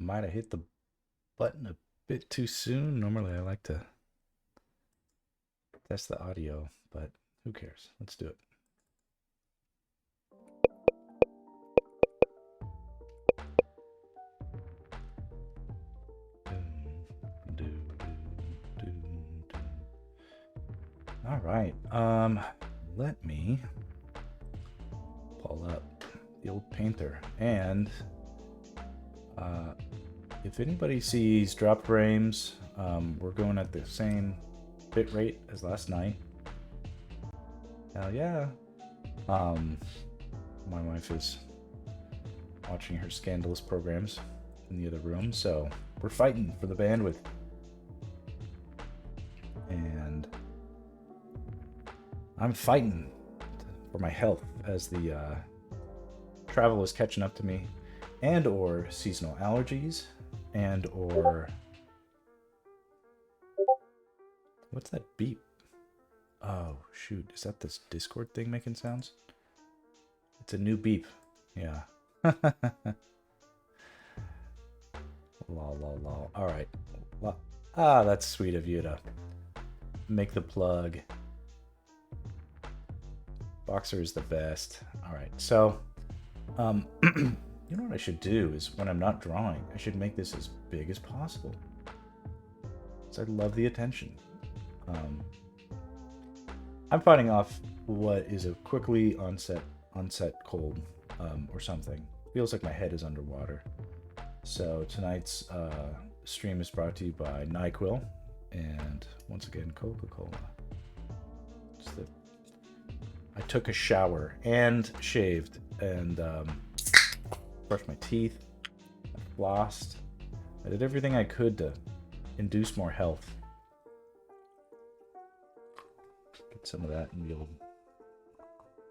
Might have hit the button a bit too soon. Normally I like to test the audio, but who cares? Let's do it. All right. Let me pull up the old painter, and if anybody sees drop frames, we're going at the same bit rate as last night. Hell yeah. My wife is watching her scandalous programs in the other room, so we're fighting for the bandwidth. And I'm fighting for my health as the travel is catching up to me, and or seasonal allergies, and or what's that beep? Oh shoot, is that this Discord thing making sounds? It's a new beep. Yeah. Lol, lol, lol. All right. Well, that's sweet of you to make the plug. Boxer is the best. All right. So, you know what I should do is when I'm not drawing, I should make this as big as possible. So I love the attention. I'm fighting off what is a quickly onset cold or something. Feels like my head is underwater. So tonight's stream is brought to you by NyQuil and once again Coca-Cola. I took a shower and shaved and brushed my teeth. I flossed. I did everything I could to induce more health. Get some of that in the old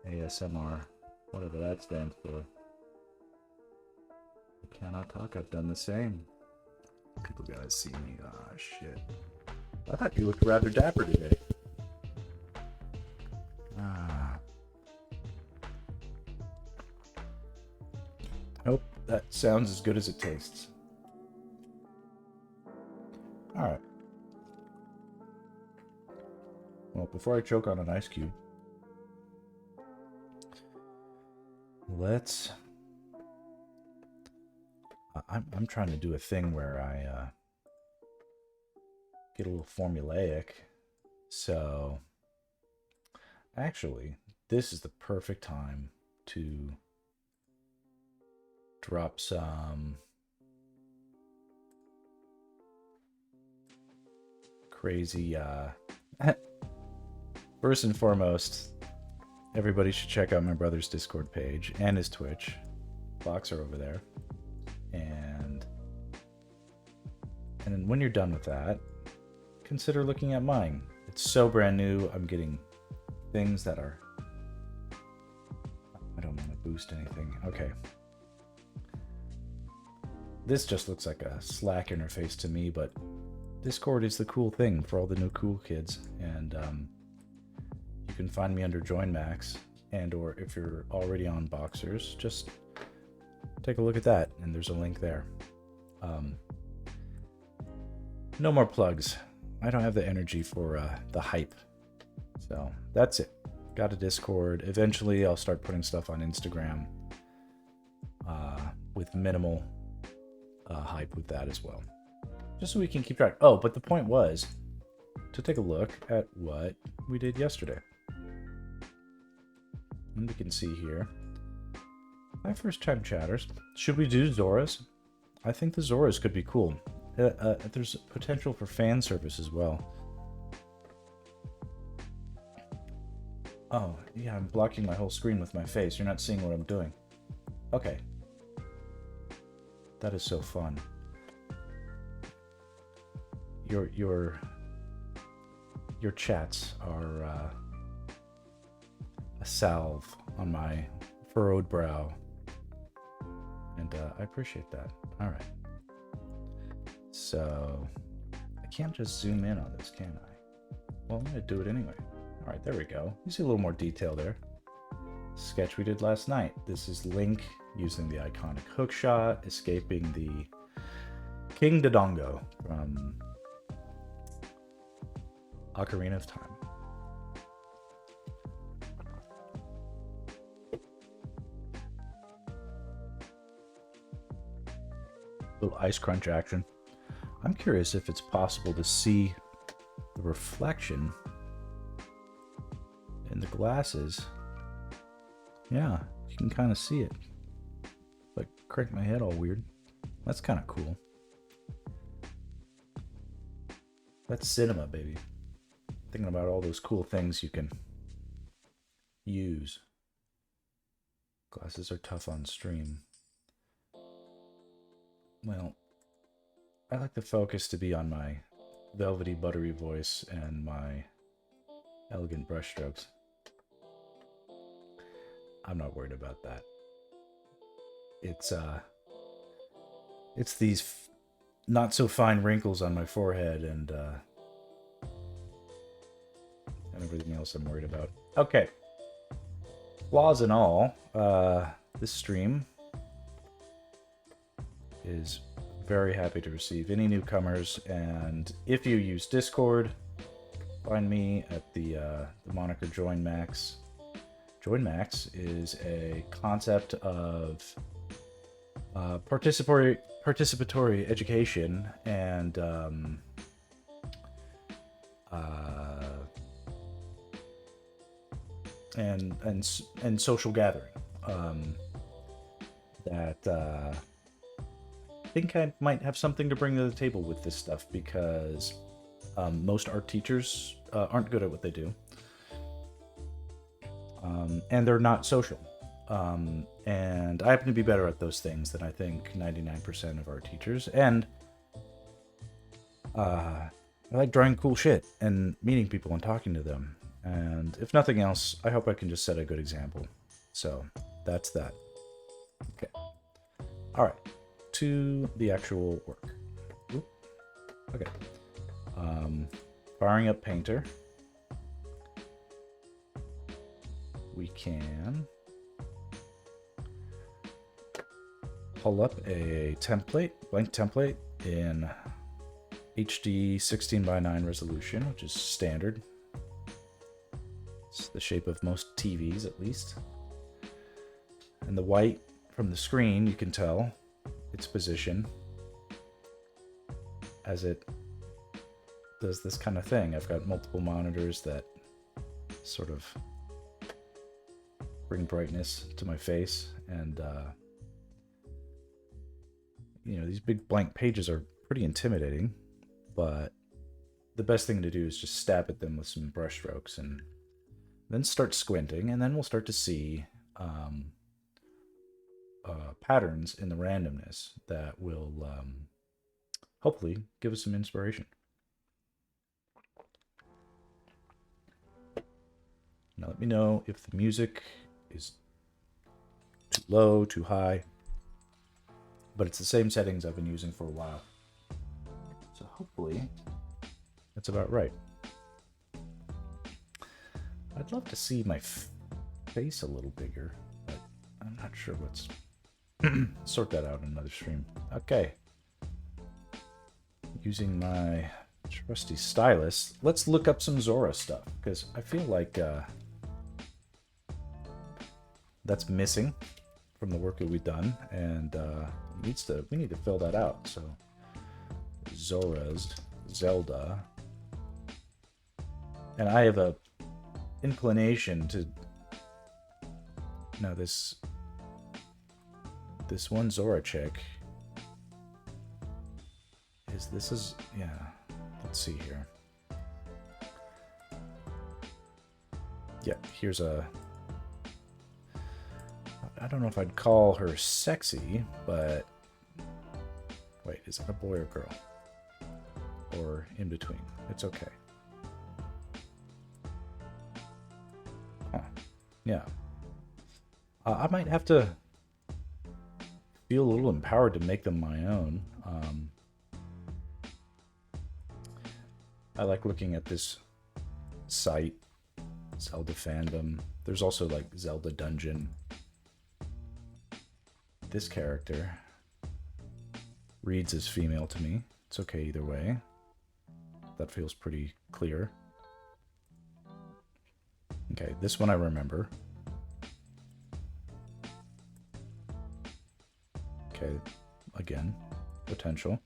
ASMR, whatever that stands for. I cannot talk. I've done the same. People gotta see me. Ah, shit. I thought you looked rather dapper today. Nope, that sounds as good as it tastes. Alright. Well, before I choke on an ice cube, let's... I'm trying to do a thing where I get a little formulaic. So, actually, this is the perfect time to drop some crazy first and foremost, everybody should check out my brother's Discord page and his Twitch. Boxer over there. And then when you're done with that, consider looking at mine. It's so brand new. I'm getting things that are... I don't want to boost anything. Okay. This just looks like a Slack interface to me, but Discord is the cool thing for all the new cool kids. And you can find me under Join Max, and or if you're already on Boxers, just take a look at that, and there's a link there. No more plugs. I don't have the energy for the hype. So that's it. Got a Discord. Eventually, I'll start putting stuff on Instagram with minimal hype with that as well. Just so we can keep track. Oh, but the point was to take a look at what we did yesterday. And we can see here. My first time chatters. Should we do Zoras? I think the Zoras could be cool. There's potential for fan service as well. Oh, yeah, I'm blocking my whole screen with my face. You're not seeing what I'm doing. Okay. That is so fun. Your chats are a salve on my furrowed brow. And I appreciate that. All right. So I can't just zoom in on this, can I? Well, I'm going to do it anyway. All right, there we go. You see a little more detail there. Sketch we did last night. This is Link using the iconic hook shot, escaping the King Dodongo from Ocarina of Time. Little ice crunch action. I'm curious if it's possible to see the reflection in the glasses. Yeah, you can kind of see it. Like, crank my head all weird. That's kind of cool. That's cinema, baby. Thinking about all those cool things you can use. Glasses are tough on stream. Well, I like the focus to be on my velvety, buttery voice and my elegant brushstrokes. I'm not worried about that. It's these not so fine wrinkles on my forehead and everything else I'm worried about. Okay. Flaws and all, this stream is very happy to receive any newcomers, and if you use Discord, find me at the moniker Join Max. Join Max is a concept of participatory education and social gathering that I think I might have something to bring to the table with this stuff, because most art teachers aren't good at what they do, and they're not social. And I happen to be better at those things than I think 99% of art teachers. And I like drawing cool shit and meeting people and talking to them. And if nothing else, I hope I can just set a good example. So that's that. Okay. All right. To the actual work. Oop. Okay. Firing up Painter. We can pull up a template, blank template in HD 16:9 resolution, which is standard. It's the shape of most TVs, at least. And the white from the screen, you can tell its position as it does this kind of thing. I've got multiple monitors that sort of bring brightness to my face, and you know, these big blank pages are pretty intimidating, but the best thing to do is just stab at them with some brush strokes and then start squinting, and then we'll start to see patterns in the randomness that will hopefully give us some inspiration. Now let me know if the music is too low, too high, but it's the same settings I've been using for a while. So hopefully that's about right. I'd love to see my face a little bigger, but I'm not sure what's... sort that out in another stream. Okay. Using my trusty stylus, let's look up some Zora stuff, because I feel like that's missing from the work that we've done, and we need to fill that out. So Zora's Zelda, and I have a inclination to now this one Zora chick is yeah, let's see here. Yeah, here's a, I don't know if I'd call her sexy, but wait, is that a boy or girl? Or in between? It's okay. Huh. Yeah. I might have to feel a little empowered to make them my own. I like looking at this site, Zelda fandom. There's also like Zelda Dungeon. This character reads as female to me. It's okay either way. That feels pretty clear. Okay, this one I remember. Okay, again, potential.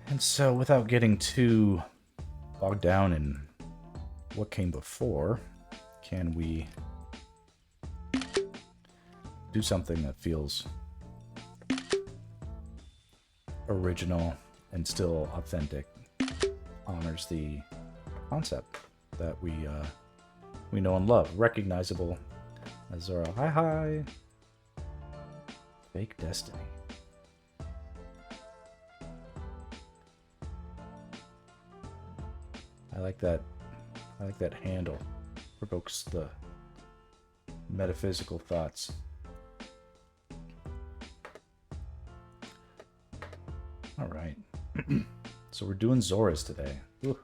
And so, without getting too bogged down in what came before, can we do something that feels original and still authentic, honors the concept that we know and love, recognizable as our hi. Fake destiny. I like that. I like that handle. Provokes the metaphysical thoughts. All right. So we're doing Zoras today. Ooh.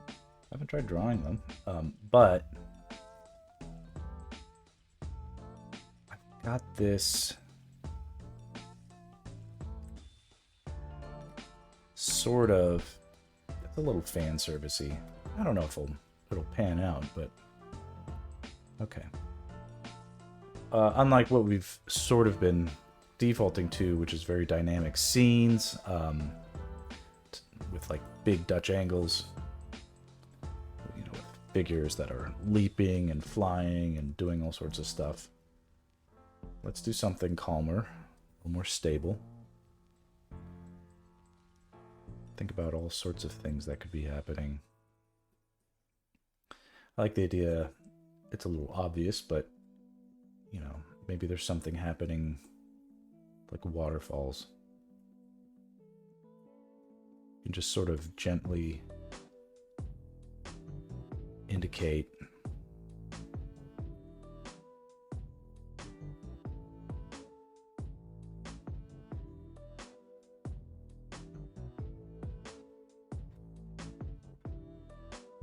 I haven't tried drawing them, but I've got this sort of, it's a little fan servicey. I don't know if it'll pan out, but okay. Unlike what we've sort of been defaulting to, which is very dynamic scenes, with like big Dutch angles, you know, with figures that are leaping and flying and doing all sorts of stuff. Let's do something calmer, a little more stable. Think about all sorts of things that could be happening. I like the idea, it's a little obvious, but, you know, maybe there's something happening like waterfalls. You can just sort of gently indicate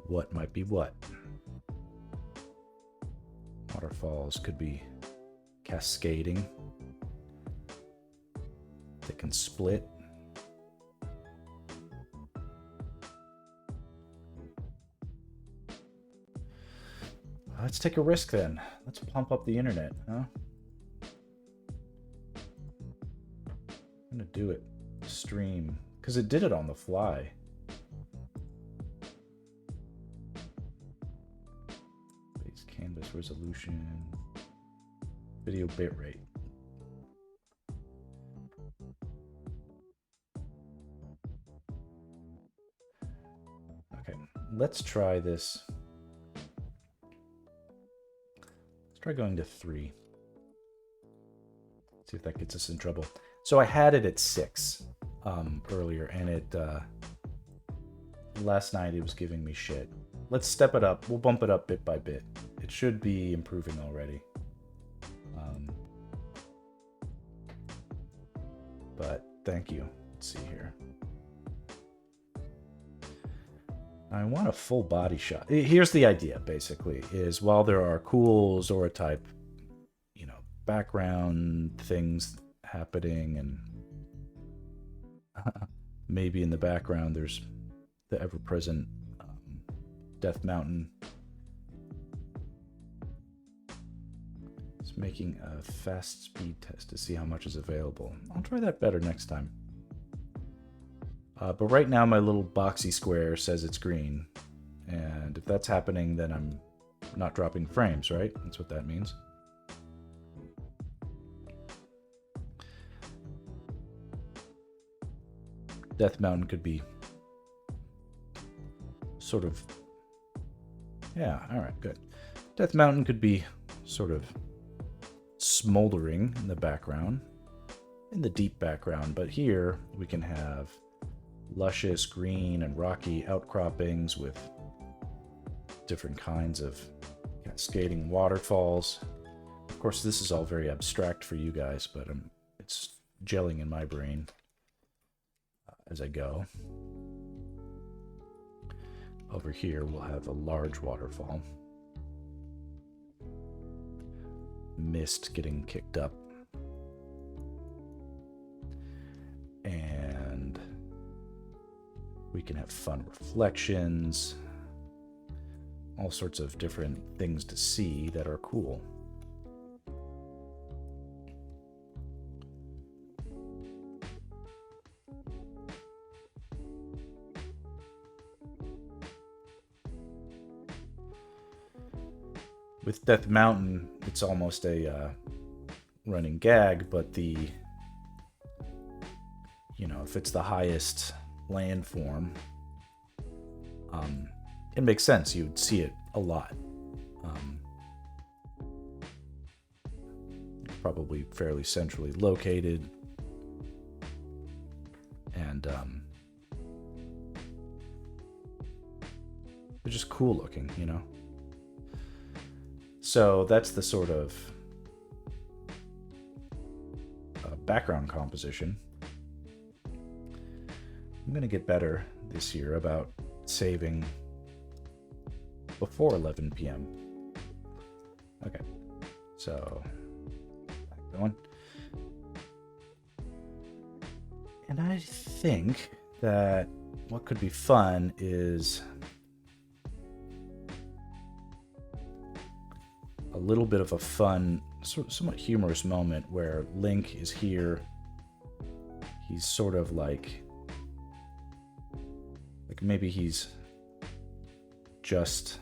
what might be what. Waterfalls could be cascading. They can split. Let's take a risk then. Let's pump up the internet, huh? I'm gonna do it. Stream. Because it did it on the fly. Base canvas resolution. Video bitrate. Okay, let's try this. Try going to 3. See if that gets us in trouble. So I had it at 6 earlier, and it last night it was giving me shit. Let's step it up. We'll bump it up bit by bit. It should be improving already. But thank you. Let's see here. I want a full body shot. Here's the idea, basically, is while there are cool Zora type, you know, background things happening, and maybe in the background there's the ever-present Death Mountain. It's making a fast speed test to see how much is available. I'll try that better next time. But right now my little boxy square says it's green. And if that's happening, then I'm not dropping frames, right? That's what that means. Death Mountain could be sort of... Yeah, alright, good. Death Mountain could be sort of smoldering in the background, in the deep background, but here we can have luscious green and rocky outcroppings with different kinds of cascading waterfalls. Of course, this is all very abstract for you guys, but it's gelling in my brain as I go. Over here, we'll have a large waterfall. mist getting kicked up. And we can have fun reflections, all sorts of different things to see that are cool. With Death Mountain, it's almost a running gag, but if it's the highest landform, it makes sense. You'd see it a lot. Probably fairly centrally located. And they're just cool looking, So that's the sort of background composition. I'm going to get better this year about saving before 11 p.m. Okay, so back going. And I think that what could be fun is a little bit of a fun, somewhat humorous moment where Link is here. He's sort of like maybe he's just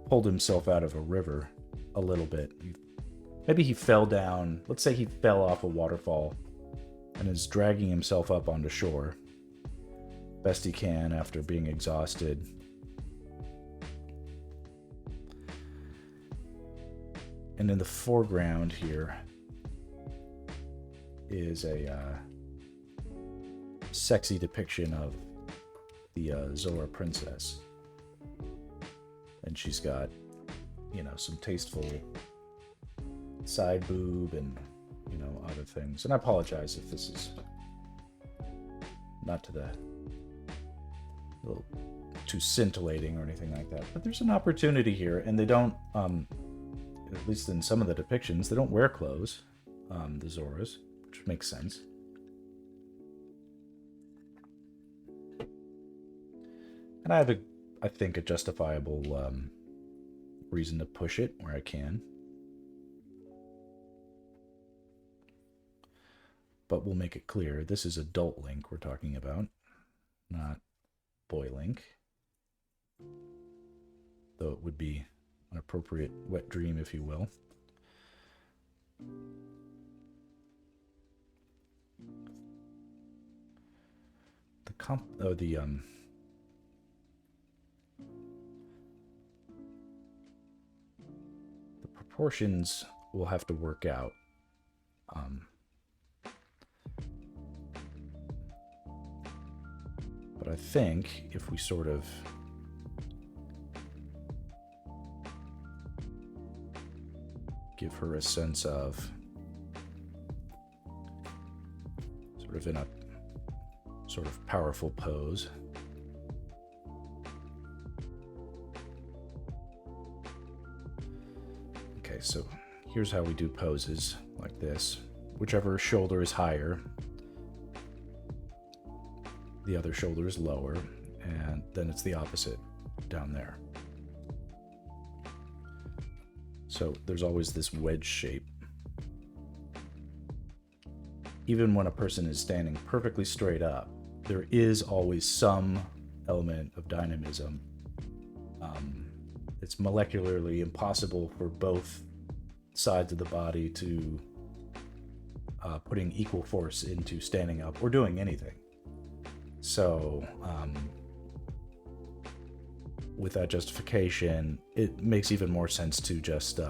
pulled himself out of a river a little bit. Maybe he fell down. Let's say he fell off a waterfall and is dragging himself up onto shore best he can after being exhausted. And in the foreground here is a sexy depiction of the Zora princess. And she's got, some tasteful side boob and, other things. And I apologize if this is not a little too scintillating or anything like that. But there's an opportunity here, and they don't, at least in some of the depictions, they don't wear clothes, the Zoras, which makes sense. And I have I think, a justifiable reason to push it where I can. But we'll make it clear, this is adult Link we're talking about, not boy Link. Though it would be an appropriate wet dream, if you will. The proportions will have to work out. But I think if we sort of give her a sense of sort of in a sort of powerful pose. Okay, so here's how we do poses like this. Whichever shoulder is higher, the other shoulder is lower, and then it's the opposite down there. So there's always this wedge shape. Even when a person is standing perfectly straight up, there is always some element of dynamism. It's molecularly impossible for both sides of the body to putting equal force into standing up or doing anything. So, with that justification, it makes even more sense to just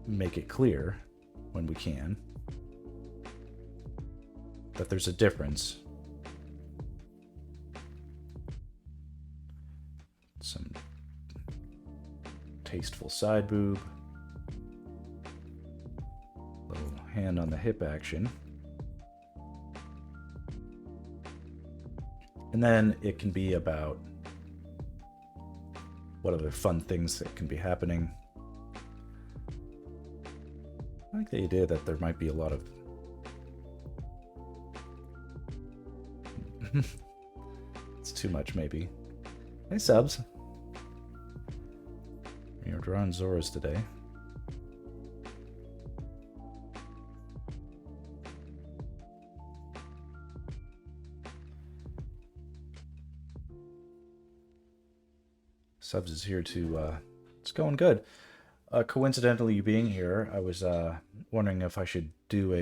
make it clear when we can that there's a difference. Some tasteful side boob, little hand on the hip action. And then it can be about what other fun things that can be happening. I like the idea that there might be a lot of... It's too much, maybe. Hey, subs. You're drawing Zoras today. Subs is here to... it's going good. Coincidentally, you being here, I was wondering if I should do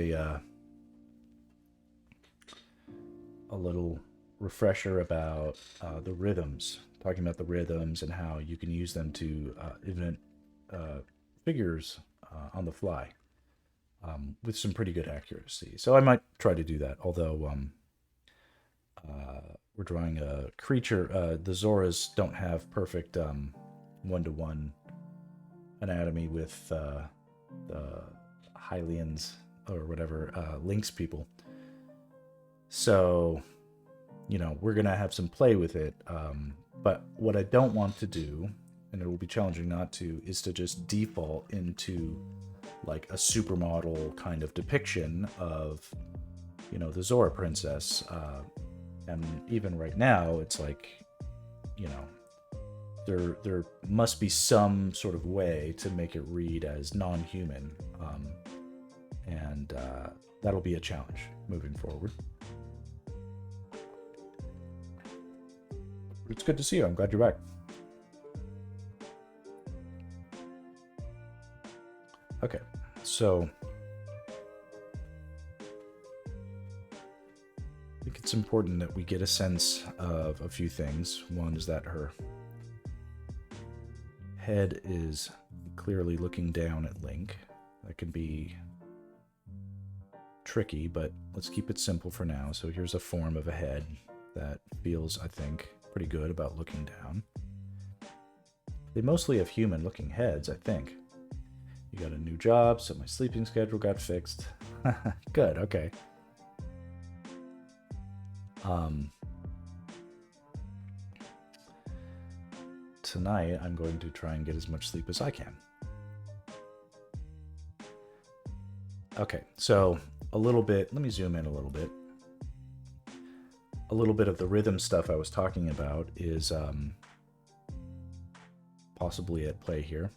a little refresher about the rhythms, talking about the rhythms and how you can use them to invent figures on the fly with some pretty good accuracy. So I might try to do that, although we're drawing a creature. The Zoras don't have perfect one-to-one anatomy with the Hylians or whatever, Lynx people. So, you know, we're going to have some play with it. But what I don't want to do, and it will be challenging not to, is to just default into like a supermodel kind of depiction of, you know, the Zora princess. And even right now, it's like, you know, there must be some sort of way to make it read as non-human. And that'll be a challenge moving forward. It's good to see you. I'm glad you're back. Okay, so I think it's important that we get a sense of a few things. One is that her head is clearly looking down at Link. That can be tricky, but let's keep it simple for now. So here's a form of a head that feels, I think, pretty good about looking down. They mostly have human-looking heads, I think. You got a new job, so my sleeping schedule got fixed. Good, okay. Tonight, I'm going to try and get as much sleep as I can. Okay, so a little bit, let me zoom in a little bit. A little bit of the rhythm stuff I was talking about is possibly at play here.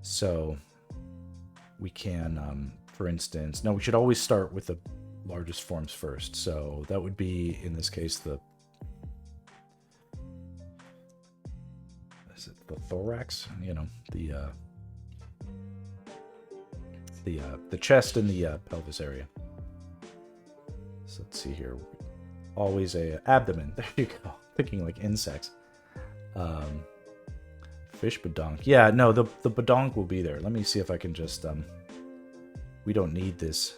So we can, for instance, no, we should always start with the largest forms first. So that would be, in this case, is it the thorax? You know, the chest and the pelvis area. So let's see here. Always a abdomen. There you go. Thinking like insects. Fish badonk. Yeah, no, the badonk will be there. Let me see if I can just we don't need this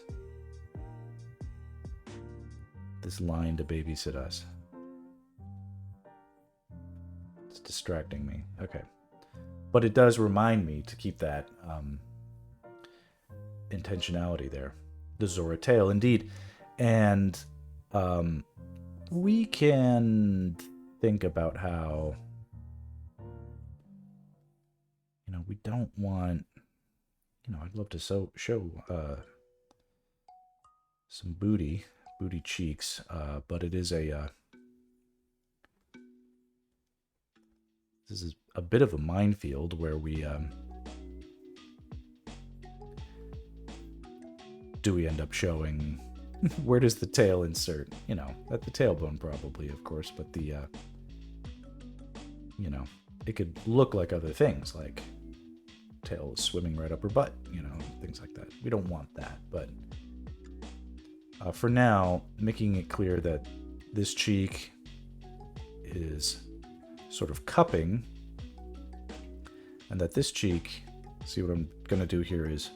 line to babysit us. It's distracting me. Okay. But it does remind me to keep that intentionality there. The Zora tail, indeed. And we can think about how, you know, we don't want, you know, I'd love to show some booty cheeks, but it is this is a bit of a minefield where we do we end up showing where does the tail insert? You know, at the tailbone probably, of course, but the, you know, it could look like other things, like tail is swimming right up her butt, you know, things like that. We don't want that, but for now, making it clear that this cheek is sort of cupping, and that this cheek, see what I'm going to do here is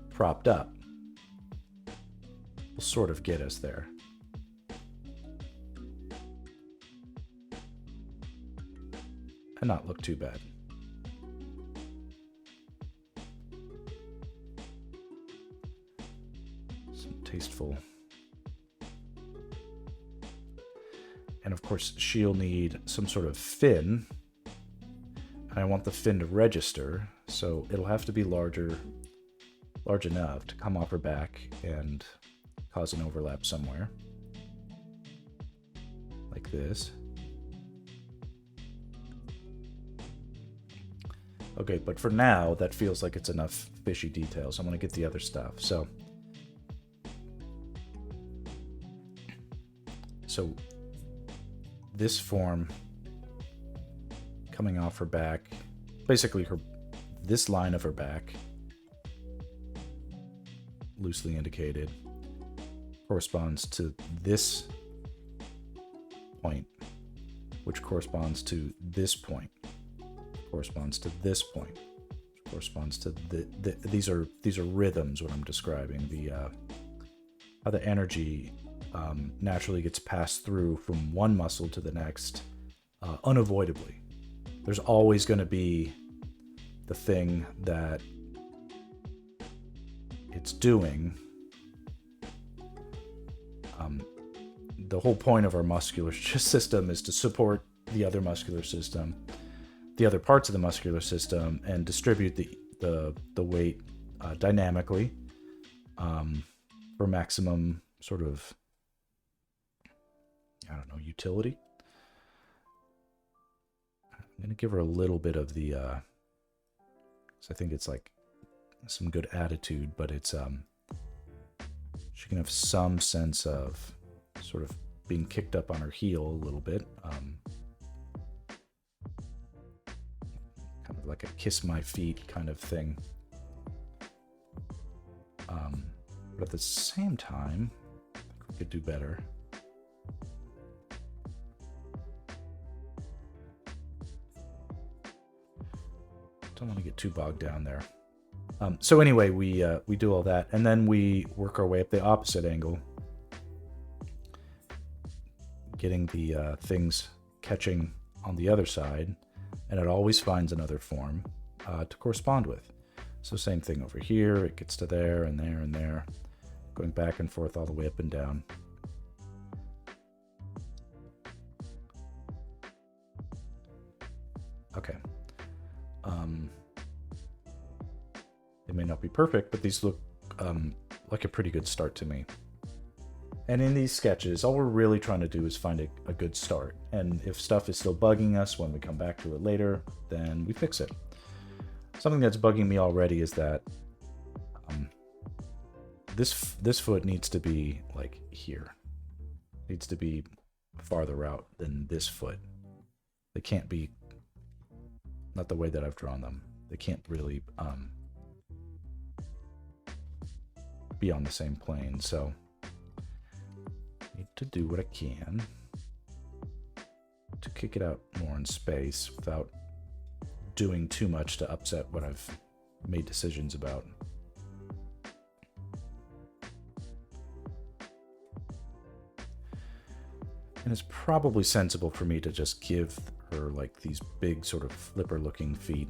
propped up. Will sort of get us there. And not look too bad. Some tasteful. And of course, she'll need some sort of fin. I want the fin to register, so it'll have to be large enough to come off her back and cause an overlap somewhere. Like this. Okay, but for now, that feels like it's enough fishy details. I'm going to get the other stuff. So this form coming off her back, basically this line of her back, loosely indicated, corresponds to this point, which corresponds to this point, corresponds to this point, corresponds to these are rhythms. What I'm describing, how the energy naturally gets passed through from one muscle to the next, unavoidably. There's always going to be the thing that it's doing. The whole point of our muscular system is to support the other muscular system, the other parts of the muscular system, and distribute the weight dynamically for maximum sort of, I don't know, utility. I'm going to give her a little bit of the, so I think it's like some good attitude, but it's, she can have some sense of sort of being kicked up on her heel a little bit. Kind of like a kiss my feet kind of thing. But at the same time, I think we could do better. Don't want to get too bogged down there. So anyway, we do all that, and then we work our way up the opposite angle, getting the things catching on the other side, and it always finds another form to correspond with. So same thing over here, it gets to there and there and there, going back and forth all the way up and down. Okay. They may not be perfect, but these look like a pretty good start to me. And in these sketches, all we're really trying to do is find a good start. And if stuff is still bugging us when we come back to it later, then we fix it. Something that's bugging me already is that this foot needs to be like here. It needs to be farther out than this foot. They can't be, not the way that I've drawn them. They can't really be on the same plane. So I need to do what I can to kick it out more in space without doing too much to upset what I've made decisions about. And it's probably sensible for me to just give her like these big sort of flipper looking feet.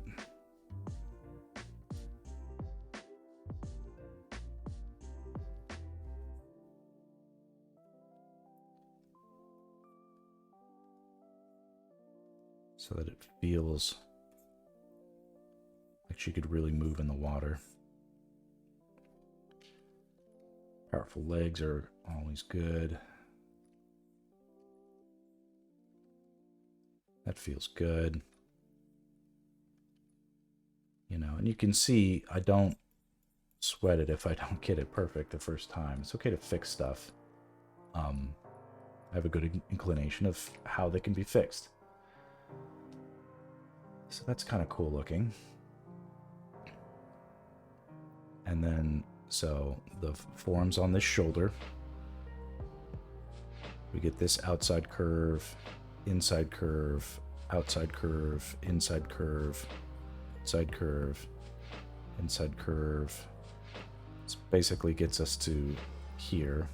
So that it feels like she could really move in the water. Powerful legs are always good. That feels good. You know, and you can see I don't sweat it if I don't get it perfect the first time. It's okay to fix stuff. I have a good inclination of how they can be fixed. So that's kind of cool looking. And then, so the forms on this shoulder. We get this outside curve, inside curve, outside curve, inside curve, outside curve, inside curve. This basically gets us to here,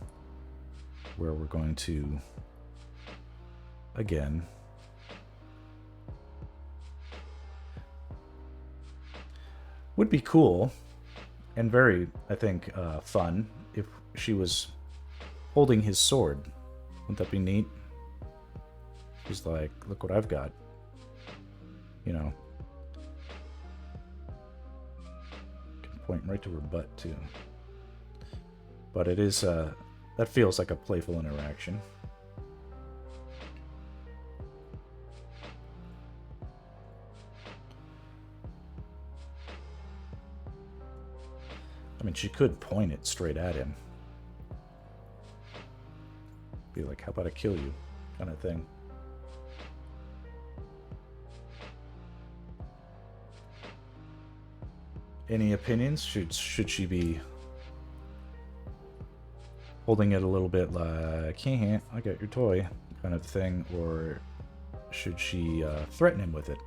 where we're going to, again, would be cool and very, I think, fun if she was holding his sword. Wouldn't that be neat? She's like, look what I've got. You know, pointing right to her butt, too. But it is, that feels like a playful interaction. I mean, she could point it straight at him. Be like, how about I kill you? Kind of thing. Any opinions? Should she be holding it a little bit like, hey, I got your toy kind of thing, or should she threaten him with it?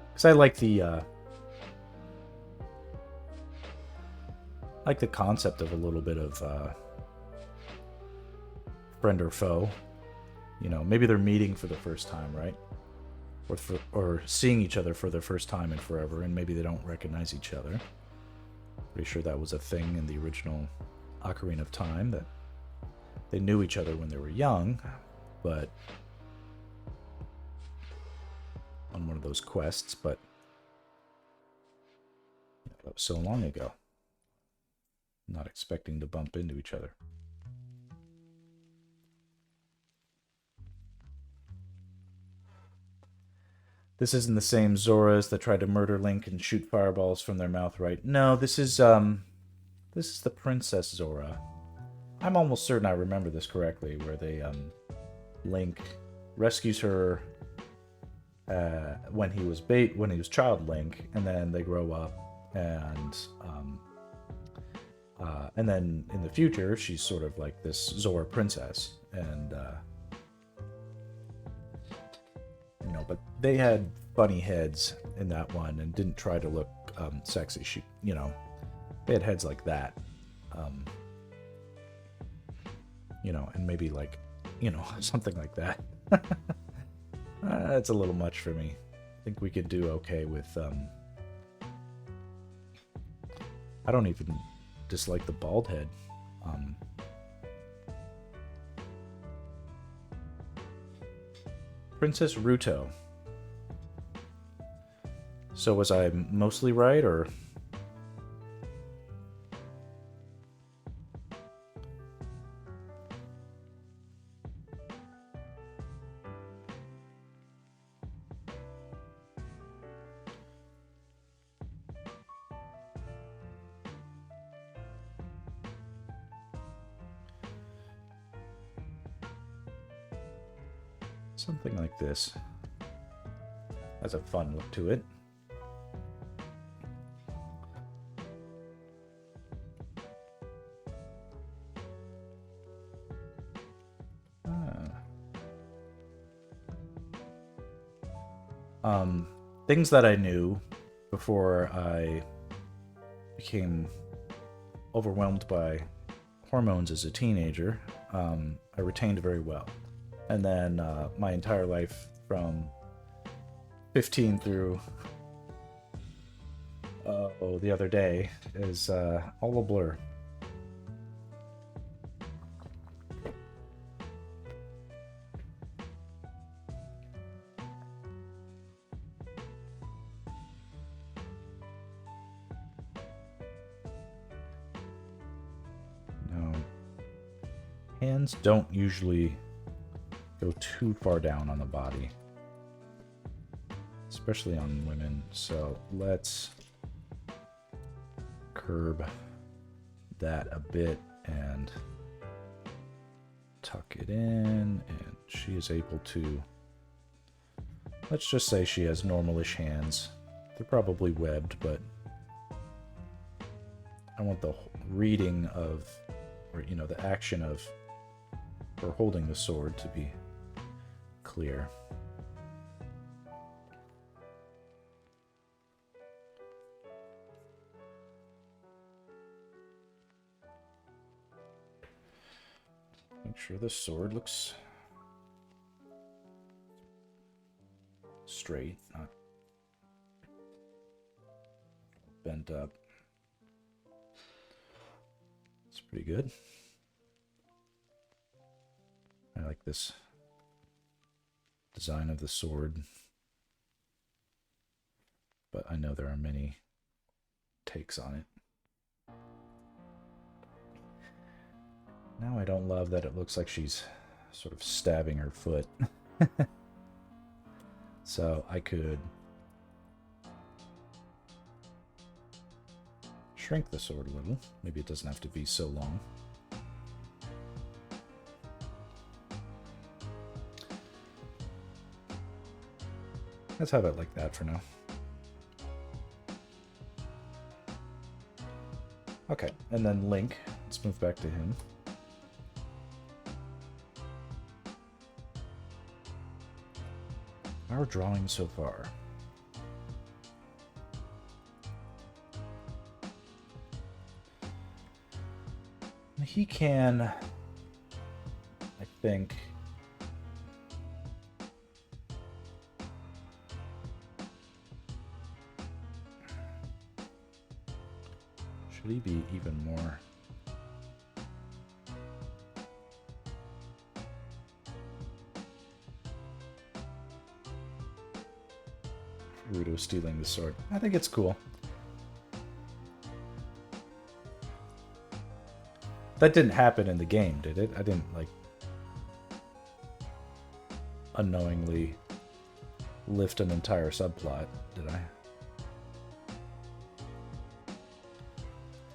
Because I like the concept of a little bit of friend or foe. You know, maybe they're meeting for the first time, right? Or seeing each other for the first time in forever, and maybe they don't recognize each other. Pretty sure that was a thing in the original Ocarina of Time, that they knew each other when they were young, but on one of those quests, but that was so long ago. Not expecting to bump into each other. This isn't the same Zoras that tried to murder Link and shoot fireballs from their mouth, right? No, this is the Princess Zora. I'm almost certain I remember this correctly, where they Link rescues her when he was child Link, and then they grow up, and then in the future she's sort of like this Zora princess, and you know, but they had funny heads in that one and didn't try to look sexy. You know, they had heads like that. You know, and maybe like, you know, something like that. That's a little much for me. I think we could do okay with, I don't even dislike the bald head. Princess Ruto. So was I mostly right, or? Something like this. Has a fun look to it. Things that I knew before I became overwhelmed by hormones as a teenager, I retained very well. And then my entire life from 15 through the other day is all a blur. No. Hands don't usually go too far down on the body, especially on women, so let's curb that a bit and tuck it in, and she is able to, let's just say she has normalish hands. They're probably webbed, but I want the reading of, or you know, the action of her holding the sword to be clear. Make sure the sword looks straight, not bent up. It's pretty good. I like this design of the sword, but I know there are many takes on it. Now I don't love that it looks like she's sort of stabbing her foot. So I could shrink the sword a little. Maybe it doesn't have to be so long. Let's have it like that for now. Okay, and then Link. Let's move back to him. Our drawing so far. He can, I think, should he be even more? Ruto stealing the sword. I think it's cool. That didn't happen in the game, did it? I didn't, like, unknowingly lift an entire subplot, did I?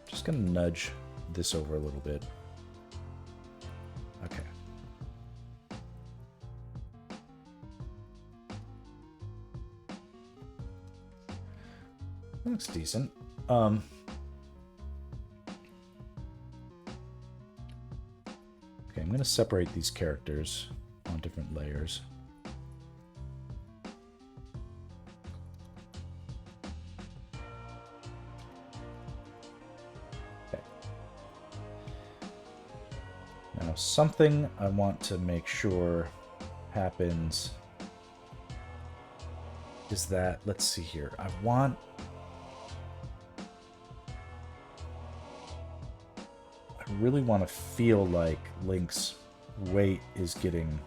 Just gonna nudge this over a little bit. Okay. Looks decent. Okay, I'm going to separate these characters on different layers. Okay. Now, something I want to make sure happens is that, let's see here, I really want to feel like Link's weight is getting,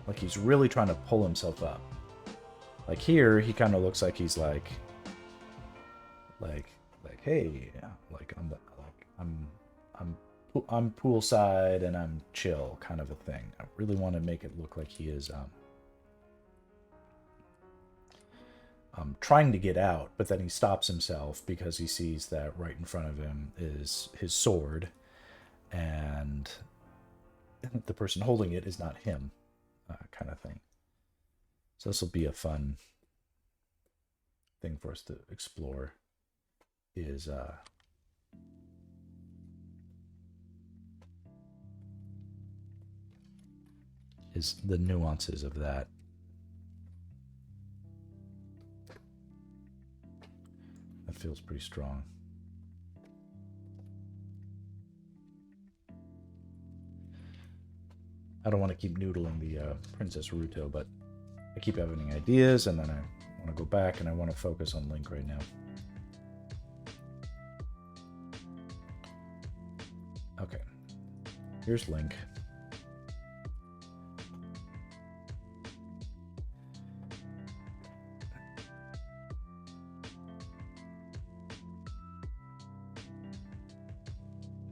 like he's really trying to pull himself up. Like here, he kind of looks like he's like, hey, like I'm poolside and I'm chill kind of a thing. I really want to make it look like he is trying to get out, but then he stops himself because he sees that right in front of him is his sword, and the person holding it is not him, kind of thing. So this will be a fun thing for us to explore, is the nuances of that. That feels pretty strong. I don't want to keep noodling the Princess Ruto, but I keep having ideas, and then I want to go back and I want to focus on Link right now. Okay, here's Link.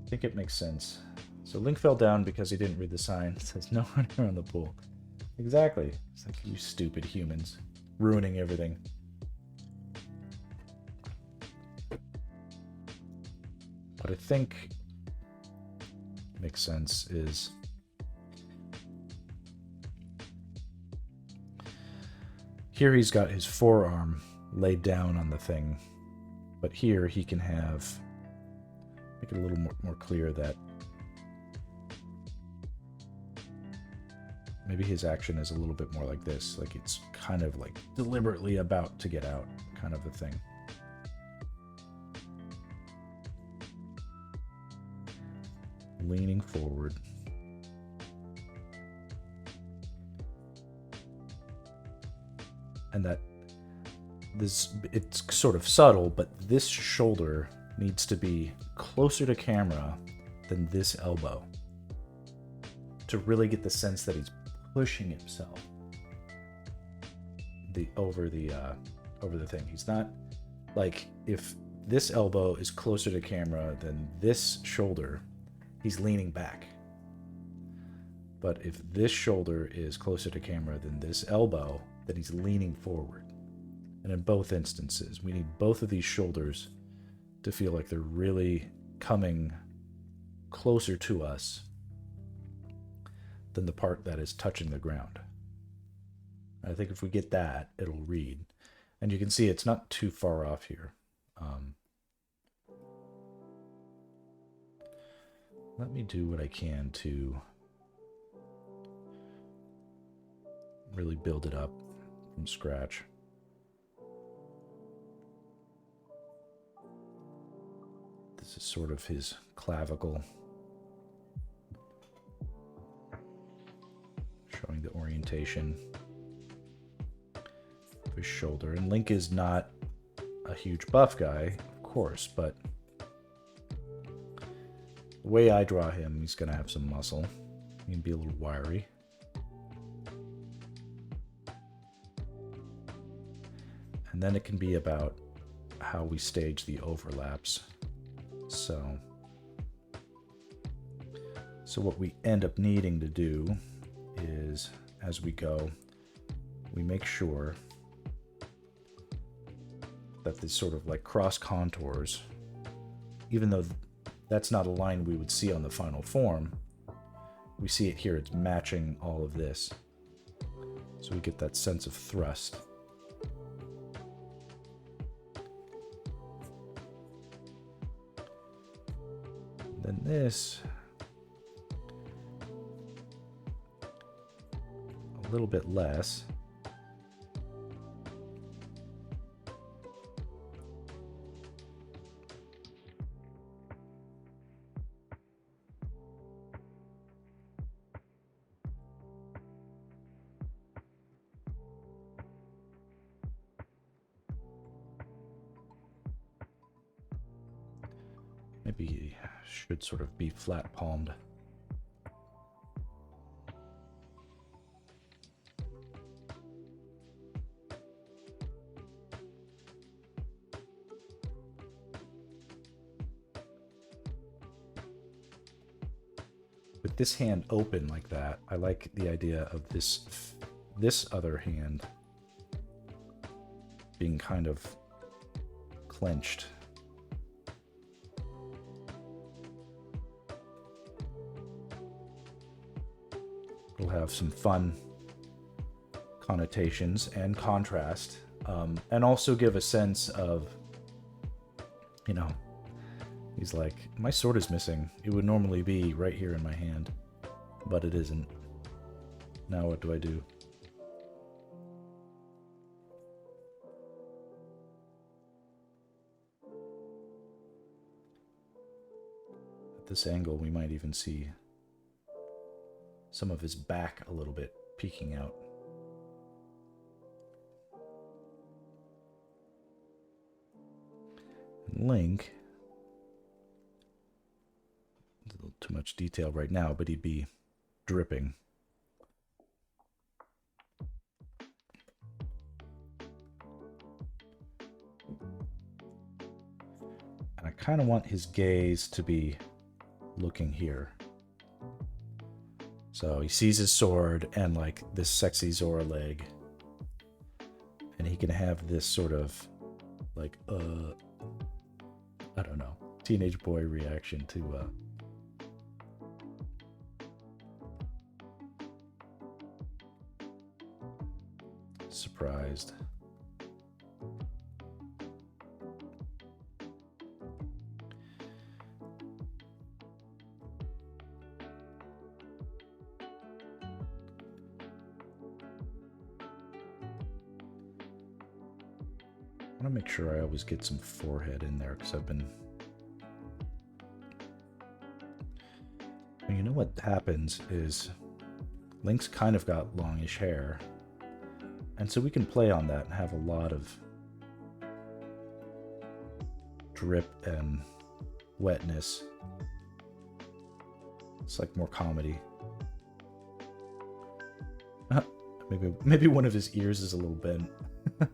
I think it makes sense. So Link fell down because he didn't read the sign. It says no one around the pool. Exactly. It's like, you stupid humans, ruining everything. What I think makes sense is here he's got his forearm laid down on the thing, but here he can have, make it a little more clear that maybe his action is a little bit more like this, like it's kind of like deliberately about to get out, kind of a thing. Leaning forward. And that this, it's sort of subtle, but this shoulder needs to be closer to camera than this elbow to really get the sense that he's pushing himself over the thing. He's not like, if this elbow is closer to camera than this shoulder, he's leaning back. But if this shoulder is closer to camera than this elbow, then he's leaning forward. And in both instances, we need both of these shoulders to feel like they're really coming closer to us than the part that is touching the ground. I think if we get that, it'll read. And you can see it's not too far off here. Let me do what I can to really build it up from scratch. This is sort of his clavicle, showing the orientation of his shoulder. And Link is not a huge buff guy, of course, but the way I draw him, he's going to have some muscle. He can be a little wiry. And then it can be about how we stage the overlaps. So what we end up needing to do is, as we go, we make sure that this sort of like cross contours, even though that's not a line we would see on the final form, we see it here, it's matching all of this. So we get that sense of thrust. Then this, a little bit less. Maybe he should sort of be flat palmed. With this hand open like that, I like the idea of this other hand being kind of clenched. It'll have some fun connotations and contrast, and also give a sense of, you know, he's like, my sword is missing. It would normally be right here in my hand, but it isn't. Now what do I do? At this angle, we might even see some of his back a little bit peeking out. And Link, a little too much detail right now, but he'd be dripping. And I kind of want his gaze to be looking here. So he sees his sword and like this sexy Zora leg, and he can have this sort of like, I don't know, teenage boy reaction to, surprised. I want to make sure I always get some forehead in there, because I've been... Well, you know what happens is Link's kind of got longish hair, and so we can play on that and have a lot of drip and wetness. It's like more comedy. Maybe one of his ears is a little bent.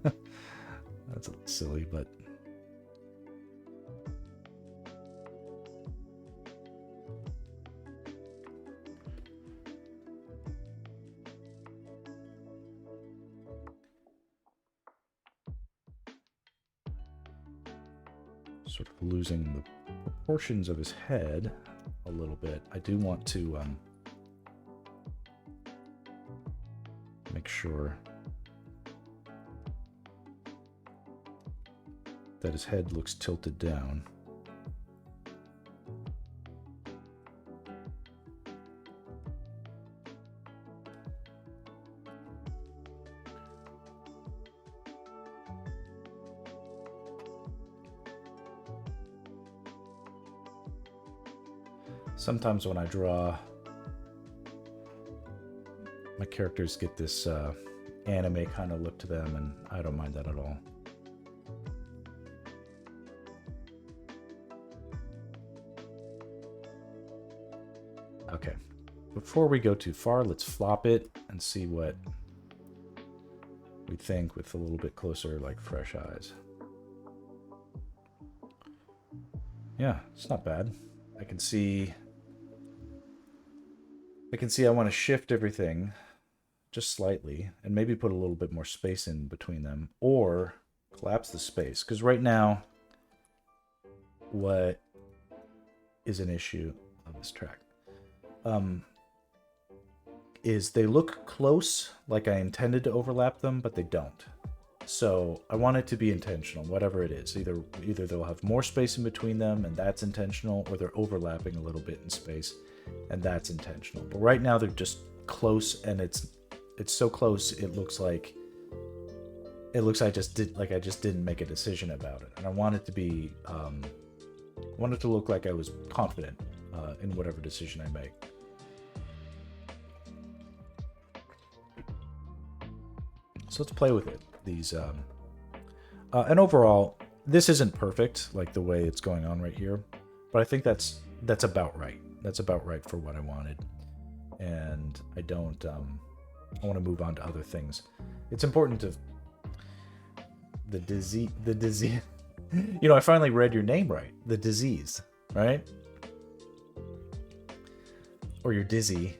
That's a little silly, but sort of losing the proportions of his head a little bit. I do want to make sure that his head looks tilted down. Sometimes when I draw, my characters get this anime kind of look to them, and I don't mind that at all. Okay, before we go too far, let's flop it and see what we think with a little bit closer, like fresh eyes. Yeah, it's not bad. I can see I want to shift everything just slightly and maybe put a little bit more space in between them, or collapse the space. Because right now, what is an issue of this track is they look close, like I intended to overlap them, but they don't. So I want it to be intentional, whatever it is. Either they'll have more space in between them, and that's intentional, or they're overlapping a little bit in space, and that's intentional. But right now they're just close, and it's so close it looks like I just didn't make a decision about it. And I want it to be I want it to look like I was confident in whatever decision I make. So let's play with it. These and overall, this isn't perfect like the way it's going on right here, but I think that's about right. That's about right for what I wanted, and I don't I want to move on to other things. It's important to the disease you know, I finally read your name right. The disease, right? Or you're dizzy.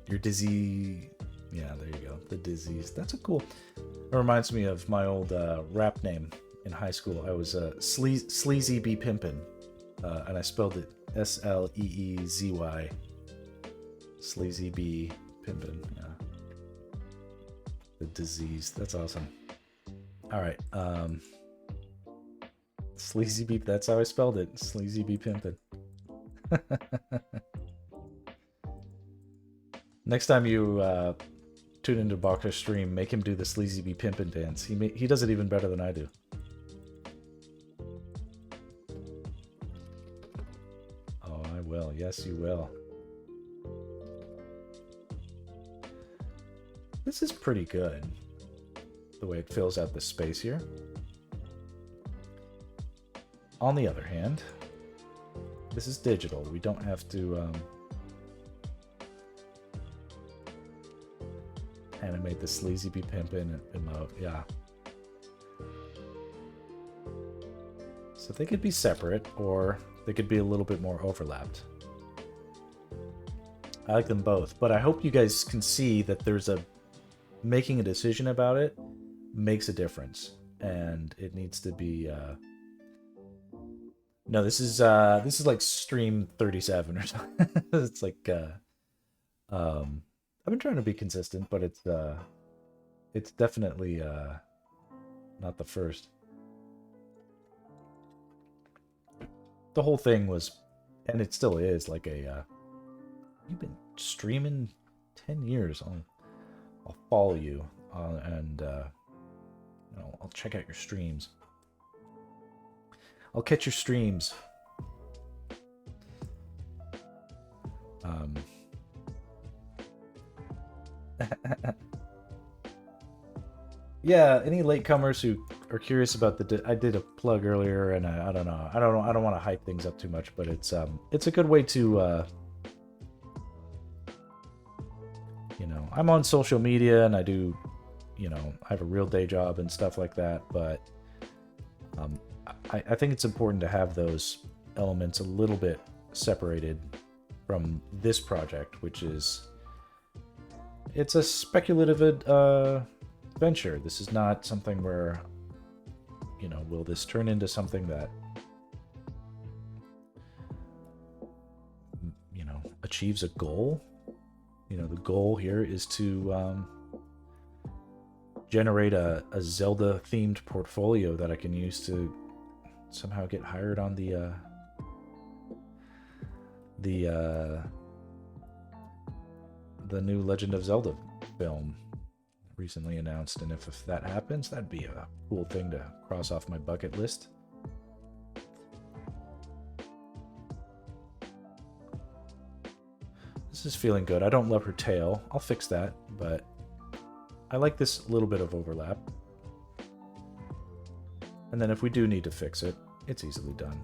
You're dizzy. Yeah, there you go. The disease. That's a cool. It reminds me of my old rap name in high school. I was Sleazy B Pimpin', and I spelled it Sleezy. Sleazy B Pimpin'. Yeah. The disease. That's awesome. All right. Sleazy B. That's how I spelled it. Sleazy B Pimpin'. Next time you tune into Boxer's stream, make him do the Sleazy B Pimpin' dance. He does it even better than I do. Oh, I will. Yes, you will. This is pretty good, the way it fills out the space here. On the other hand, this is digital. We don't have to animate the Sleazy B Pimpin' emote. Yeah. So they could be separate, or they could be a little bit more overlapped. I like them both, but I hope you guys can see that there's making a decision about it makes a difference, and it needs to be no, this is like stream 37 or something. It's like I've been trying to be consistent, but it's definitely not the first. The whole thing was, and it still is, like a you've been streaming 10 years. I'll follow you and you know, I'll check out your streams. I'll catch your streams. Yeah, any latecomers who are curious about I did a plug earlier, and I don't know. I don't want to hype things up too much, but it's a good way to you know, I'm on social media and I do, I have a real day job and stuff like that, but I think it's important to have those elements a little bit separated from this project, which is, it's a speculative venture. This is not something where, will this turn into something that, achieves a goal? The goal here is to generate a Zelda-themed portfolio that I can use to somehow get hired on the new Legend of Zelda film recently announced, and if that happens, that'd be a cool thing to cross off my bucket list. This is feeling good. I don't love her tail. I'll fix that, but I like this little bit of overlap. And then if we do need to fix it, it's easily done.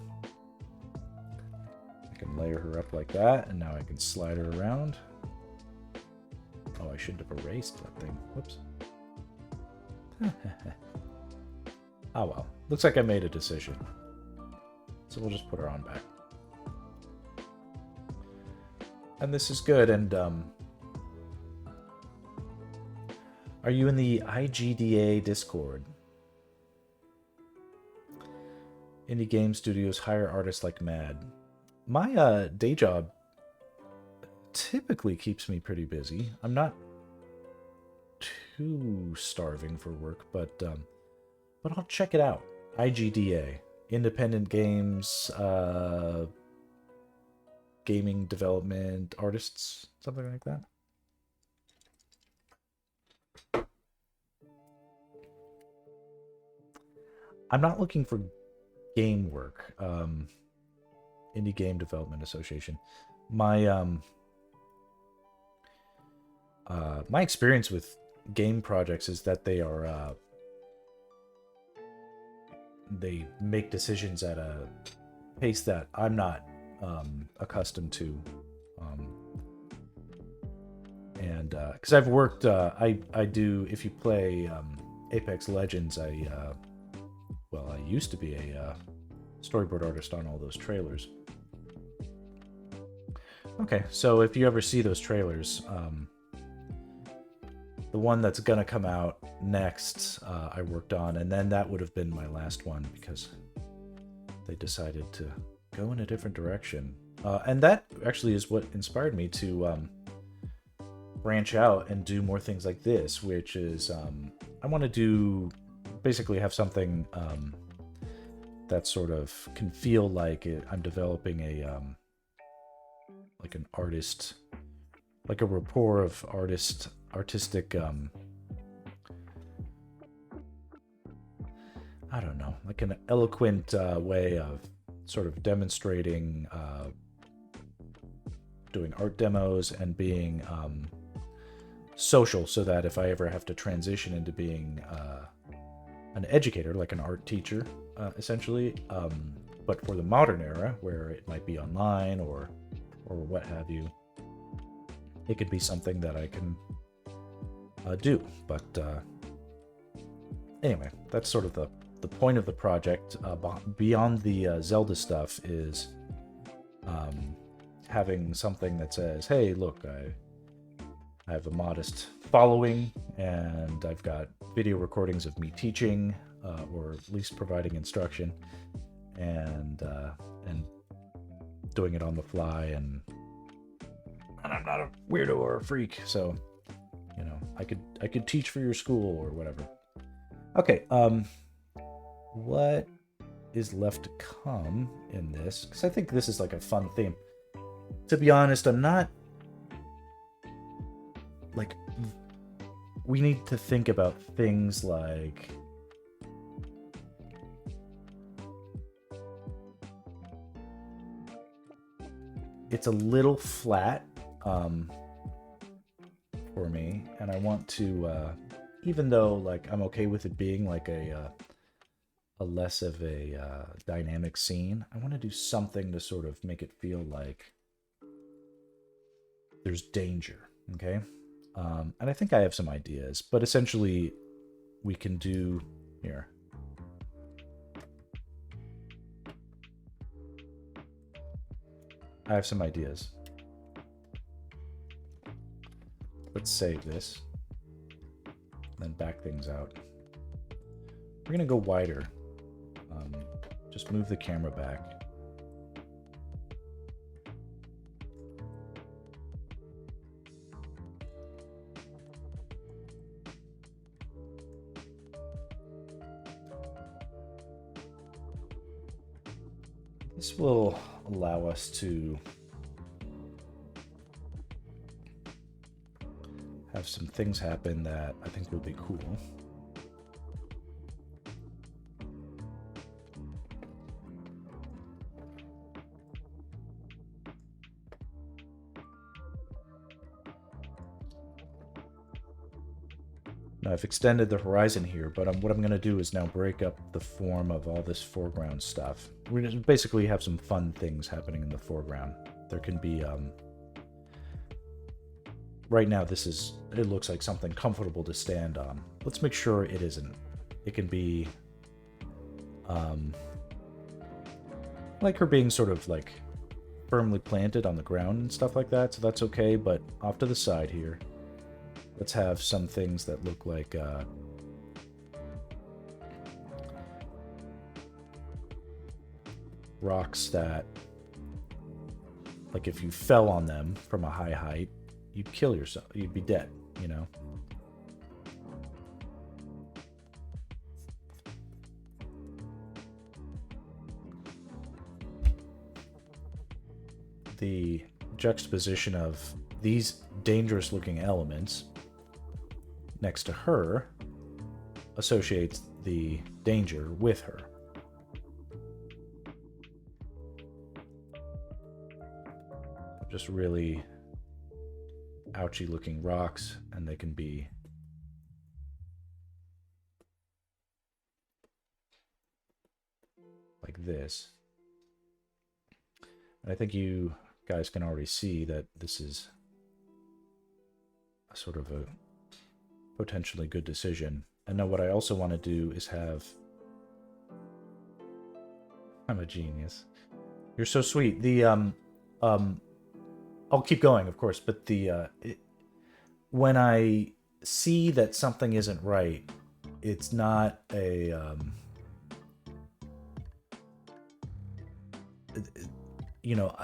I can layer her up like that, and now I can slide her around. Oh, I shouldn't have erased that thing. Whoops. Oh well. Looks like I made a decision. So we'll just put her on back. And this is good, and are you in the IGDA Discord? Indie game studios hire artists like mad. My day job typically keeps me pretty busy. I'm not too starving for work, but I'll check it out. IGDA, Independent Games, Gaming Development Artists, something like that. I'm not looking for game work. Indie Game Development Association. My my experience with game projects is that they are they make decisions at a pace that I'm not accustomed to, and because I've worked, I do. If you play Apex Legends, I used to be a storyboard artist on all those trailers. Okay, so if you ever see those trailers, the one that's gonna come out next, I worked on, and then that would have been my last one because they decided to go in a different direction. And that actually is what inspired me to branch out and do more things like this, which is I want to basically have something that sort of can feel like I'm developing a like an artist, like a rapport of artistic I don't know, like an eloquent way of sort of demonstrating, doing art demos and being social, so that if I ever have to transition into being an educator, like an art teacher, essentially, but for the modern era where it might be online or what have you, it could be something that I can do. But anyway, that's sort of the point of the project. Beyond the Zelda stuff is having something that says, hey, look, I have a modest following, and I've got video recordings of me teaching, or at least providing instruction, and doing it on the fly, and I'm not a weirdo or a freak, so I could teach for your school or whatever. Okay, what is left to come in this? Because I think this is like a fun theme. To be honest, I'm not like, we need to think about things like it's a little flat for me, and I want to even though like I'm okay with it being like a less of a dynamic scene, I want to do something to sort of make it feel like there's danger. Okay, And I think I have some ideas, but essentially we can do here. I have some ideas. Let's save this, then back things out. We're gonna go wider. Just move the camera back. This will allow us to have some things happen that I think will be cool. Now I've extended the horizon here, but what I'm going to do is now break up the form of all this foreground stuff. We're going to basically have some fun things happening in the foreground. There can be, right now it looks like something comfortable to stand on. Let's make sure it isn't. It can be, like her being sort of like firmly planted on the ground and stuff like that, so that's okay, but off to the side here. Let's have some things that look like rocks that, like if you fell on them from a high height, you'd kill yourself. You'd be dead, you know? The juxtaposition of these dangerous looking elements next to her associates the danger with her. Just really ouchy looking rocks, and they can be like this. And I think you guys can already see that this is a sort of a potentially good decision. And now what I also want to do is have... I'm a genius. You're so sweet. The I'll keep going, of course, but when I see that something isn't right, it's not a you know,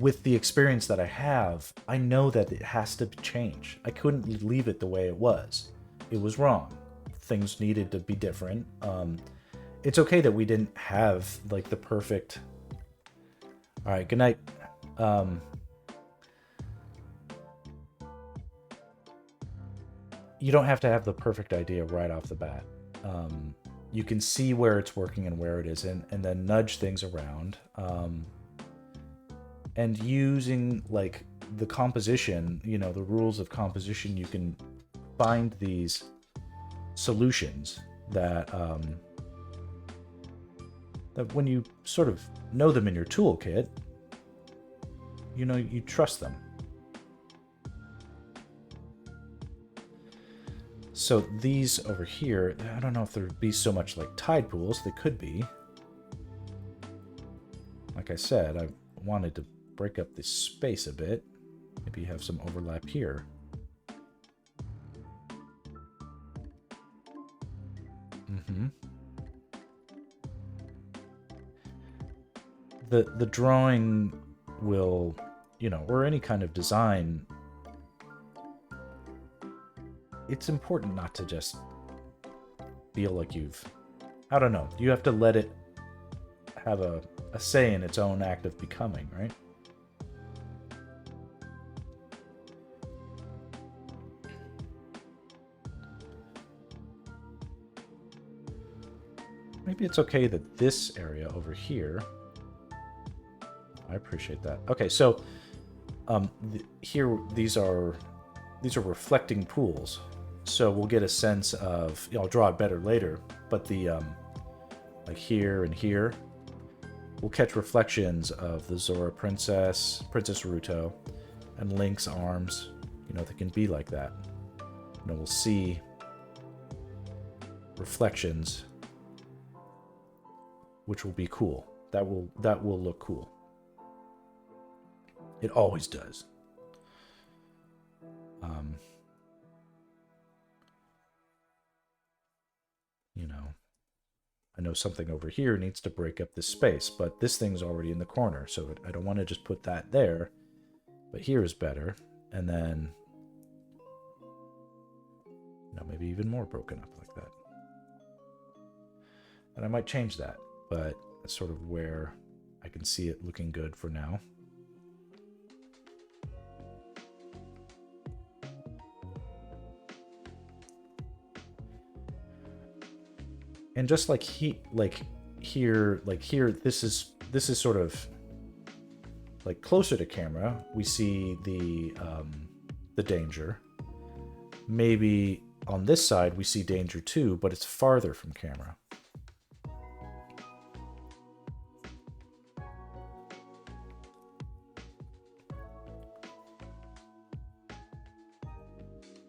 with the experience that I have, I know that it has to change. I couldn't leave it the way it was. It was wrong. Things needed to be different. It's okay that we didn't have like the perfect... All right, good night. You don't have to have the perfect idea right off the bat. You can see where it's working and where it isn't, and then nudge things around. And using like the composition, you know, the rules of composition, you can find these solutions that that when you sort of know them in your toolkit, you know, you trust them. So these over here, I don't know if there'd be so much like tide pools. They could be. Like I said, I wanted to break up this space a bit. Maybe have some overlap here. The drawing will, you know, or any kind of design, it's important not to just feel like you've, I don't know, you have to let it have a say in its own act of becoming, right? Maybe it's okay that this area over here, I appreciate that. Okay, so here these are reflecting pools, so we'll get a sense of, you know, I'll draw it better later, but the like here and here, we'll catch reflections of the Zora Princess Ruto, and Link's arms, You know, they can be like that. You know, we'll see reflections, which will be cool. That will look cool. It always does. You know, I know something over here needs to break up this space, but this thing's already in the corner, so I don't want to just put that there. But here is better, and then, you know, maybe even more broken up like that. And I might change that, but that's sort of where I can see it looking good for now. And just like here, this is sort of like closer to camera. We see the danger. Maybe on this side we see danger too, but it's farther from camera.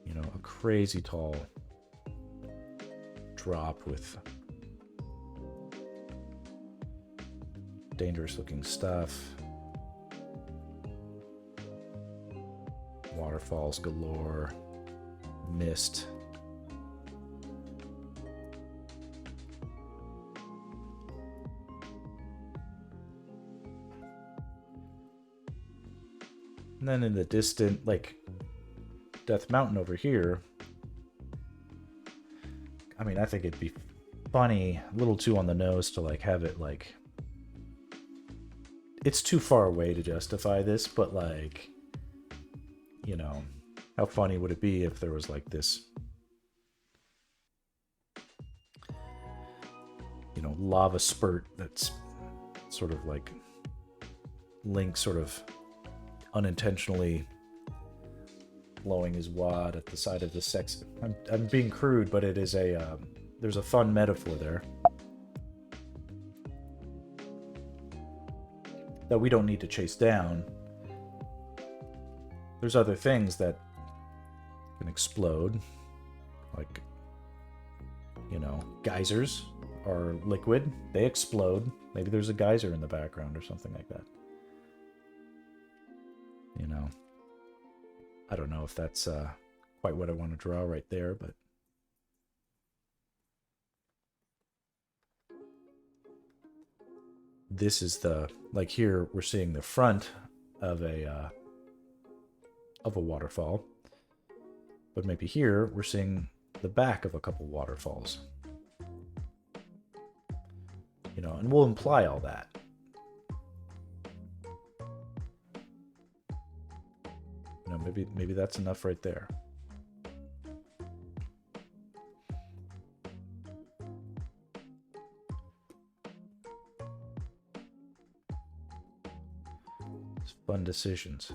You know, a crazy tall drop with dangerous looking stuff. Waterfalls galore. Mist. And then in the distant, like Death Mountain over here, I mean, I think it'd be funny, a little too on the nose to like have it like, it's too far away to justify this, but like, you know, how funny would it be if there was like this, you know, lava spurt that's sort of like Link sort of unintentionally blowing his wad at the side of the sex. I'm being crude, but it is a there's a fun metaphor there that we don't need to chase down. There's other things that can explode, like, you know, geysers are liquid, they explode. Maybe there's a geyser in the background or something like that. You know, I don't know if that's quite what I want to draw right there, but this is the, like here we're seeing the front of a waterfall, but maybe here we're seeing the back of a couple waterfalls. You know, and we'll imply all that. You know, maybe that's enough right there. It's fun decisions.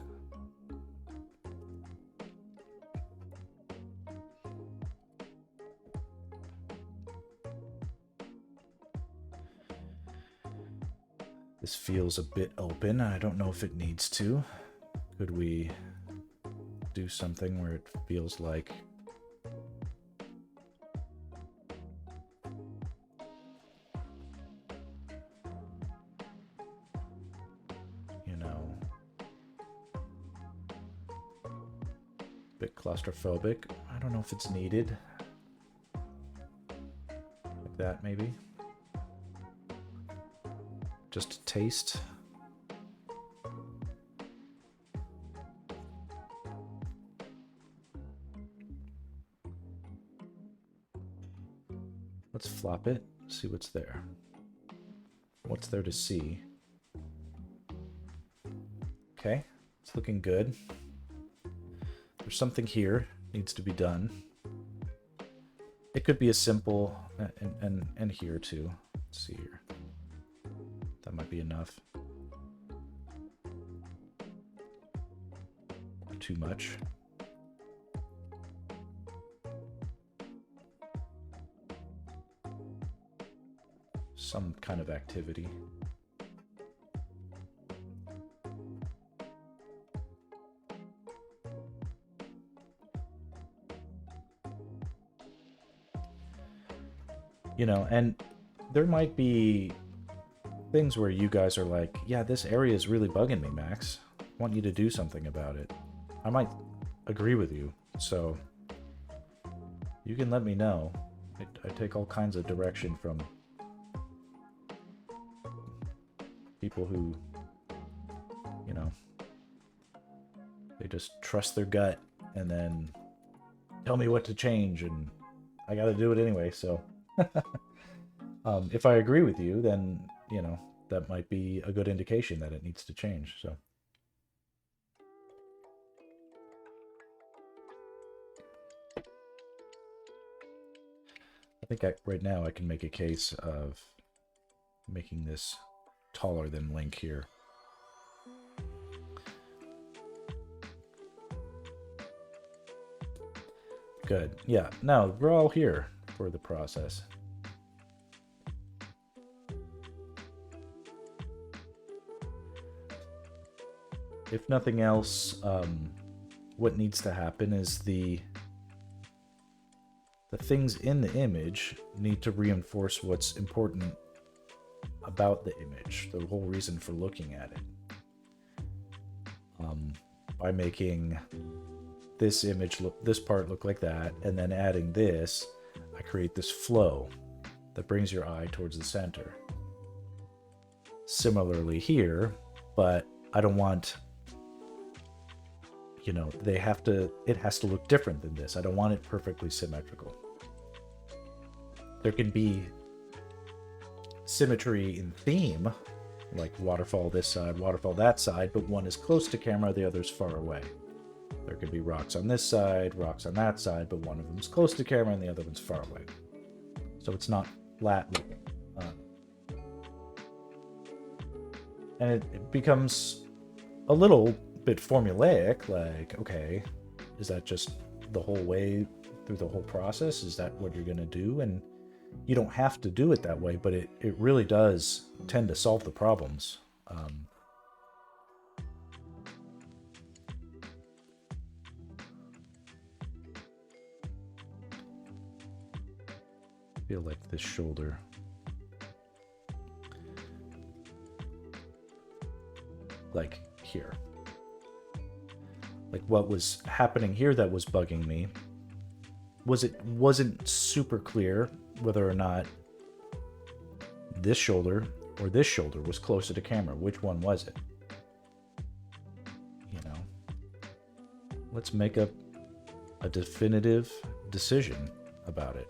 This feels a bit open. I don't know if it needs to. Could we do something where it feels like a bit claustrophobic? I don't know if it's needed. Like that, maybe. Just a taste. Let's flop it, see what's there. What's there to see? Okay, it's looking good. There's something here needs to be done. It could be a simple, and here too. Let's see here. That might be enough. Too much. Some kind of activity. You know, and there might be things where you guys are like, yeah, this area is really bugging me, Max. I want you to do something about it. I might agree with you, so you can let me know. I take all kinds of direction from people who, you know, they just trust their gut and then tell me what to change, and I gotta do it anyway, so. If I agree with you, then, you know, that might be a good indication that it needs to change, so. I think right now I can make a case of making this taller than Link here. Good. Yeah, now we're all here for the process. If nothing else, what needs to happen is the things in the image need to reinforce what's important about the image, the whole reason for looking at it. By making this image look, this part look like that, and then adding this, I create this flow that brings your eye towards the center. Similarly here, but I don't want, you know, it has to look different than this. I don't want it perfectly symmetrical. There can be symmetry in theme, like waterfall this side, waterfall that side, but one is close to camera, the other's far away. There could be rocks on this side, rocks on that side, but one of them's close to camera and the other one's far away. So it's not flat looking. And it becomes a little bit formulaic, like, okay, is that just the whole way through the whole process? Is that what you're going to do? And you don't have to do it that way, but it really does tend to solve the problems. I feel like this shoulder. Like here. Like what was happening here that was bugging me wasn't super clear whether or not this shoulder or this shoulder was closer to camera. Which one was it? You know, let's make a definitive decision about it.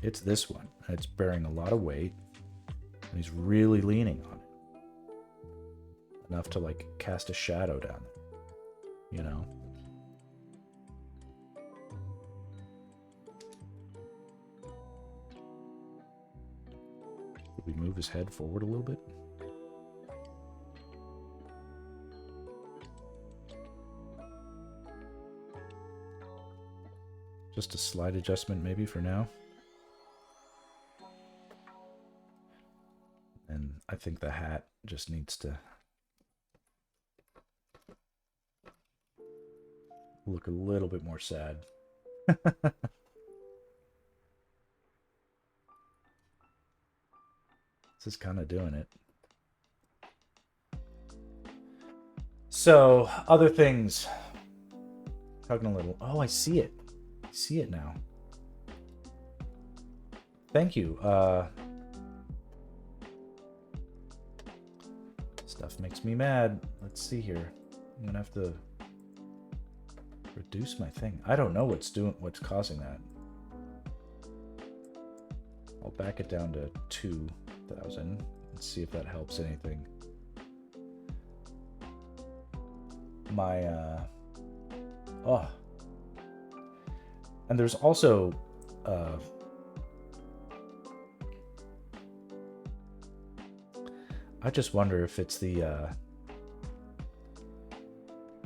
It's this one. It's bearing a lot of weight, and he's really leaning on it. Enough to like cast a shadow down there, you know? Did we move his head forward a little bit? Just a slight adjustment maybe for now. And I think the hat just needs to look a little bit more sad. This is kind of doing it. So, other things. Talking a little. Oh, I see it. I see it now. Thank you. Stuff makes me mad. Let's see here. I'm gonna have to reduce my thing. I don't know what's causing that. I'll back it down to 2,000 and see if that helps anything. My and there's also I just wonder if it's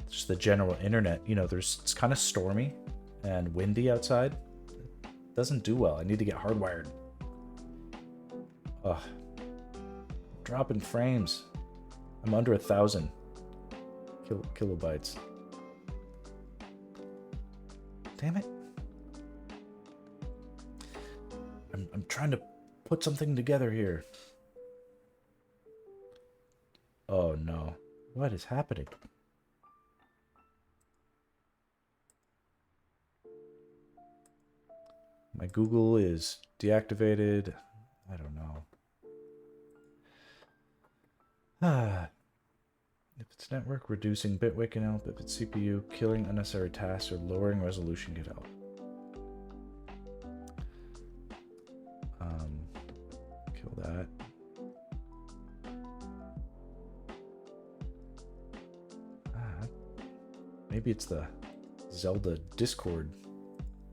just the general internet. You know, it's kind of stormy and windy outside. It doesn't do well. I need to get hardwired. Ugh. Dropping frames. I'm under 1,000 kilobytes. Damn it. I'm trying to put something together here. Oh no. What is happening? My Google is deactivated. I don't know. Ah. If it's network, reducing bitweight can help. If it's CPU, killing unnecessary tasks or lowering resolution can help. Kill that. Maybe it's the Zelda Discord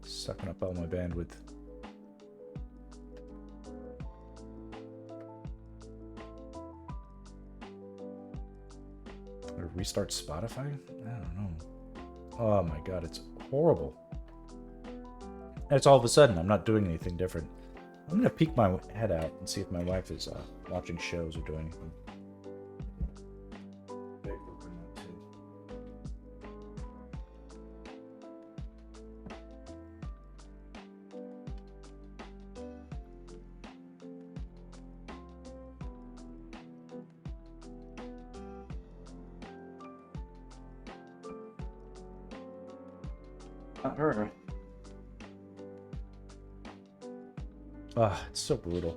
sucking up all my bandwidth. Or restart Spotify? I don't know. Oh my god, it's horrible. And it's all of a sudden, I'm not doing anything different. I'm gonna peek my head out and see if my wife is watching shows or doing anything. Not her. Ah, it's so brutal.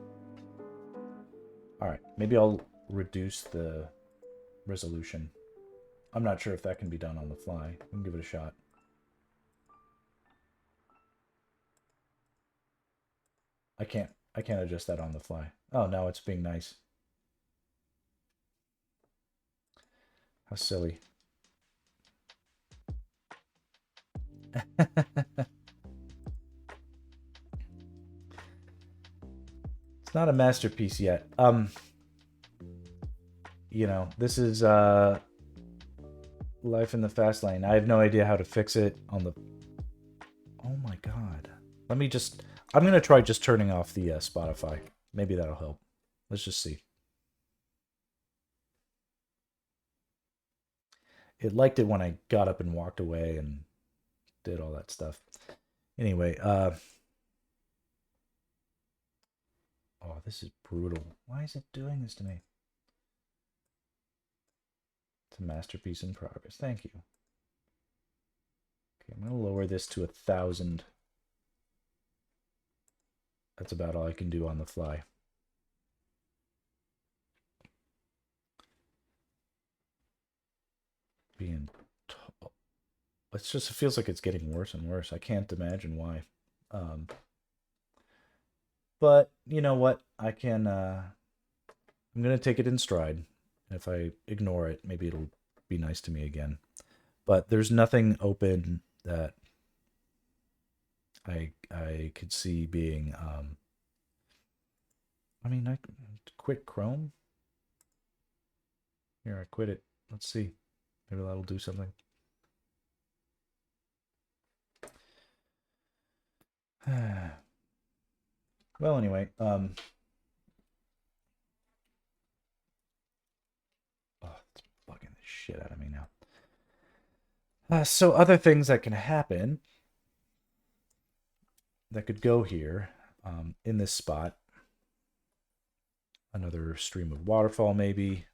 Alright, maybe I'll reduce the resolution. I'm not sure if that can be done on the fly. We can give it a shot. I can't adjust that on the fly. Oh, now it's being nice. How silly. It's not a masterpiece yet. You know, this is life in the fast lane. I have no idea how to fix it on the... Oh my god. Let me just... I'm going to try just turning off the Spotify. Maybe that'll help. Let's just see. It liked it when I got up and walked away and did all that stuff. Anyway, oh, this is brutal. Why is it doing this to me? It's a masterpiece in progress. Thank you. Okay, I'm going to lower this to 1,000. That's about all I can do on the fly. It's just, it feels like it's getting worse and worse. I can't imagine why. But you know what? I can, I'm going to take it in stride. If I ignore it, maybe it'll be nice to me again. But there's nothing open that I could see being, I mean, I quit Chrome. Here, I quit it. Let's see. Maybe that'll do something. Well, anyway, oh, it's bugging the shit out of me now. So other things that can happen that could go here, in this spot. Another stream of waterfall, maybe.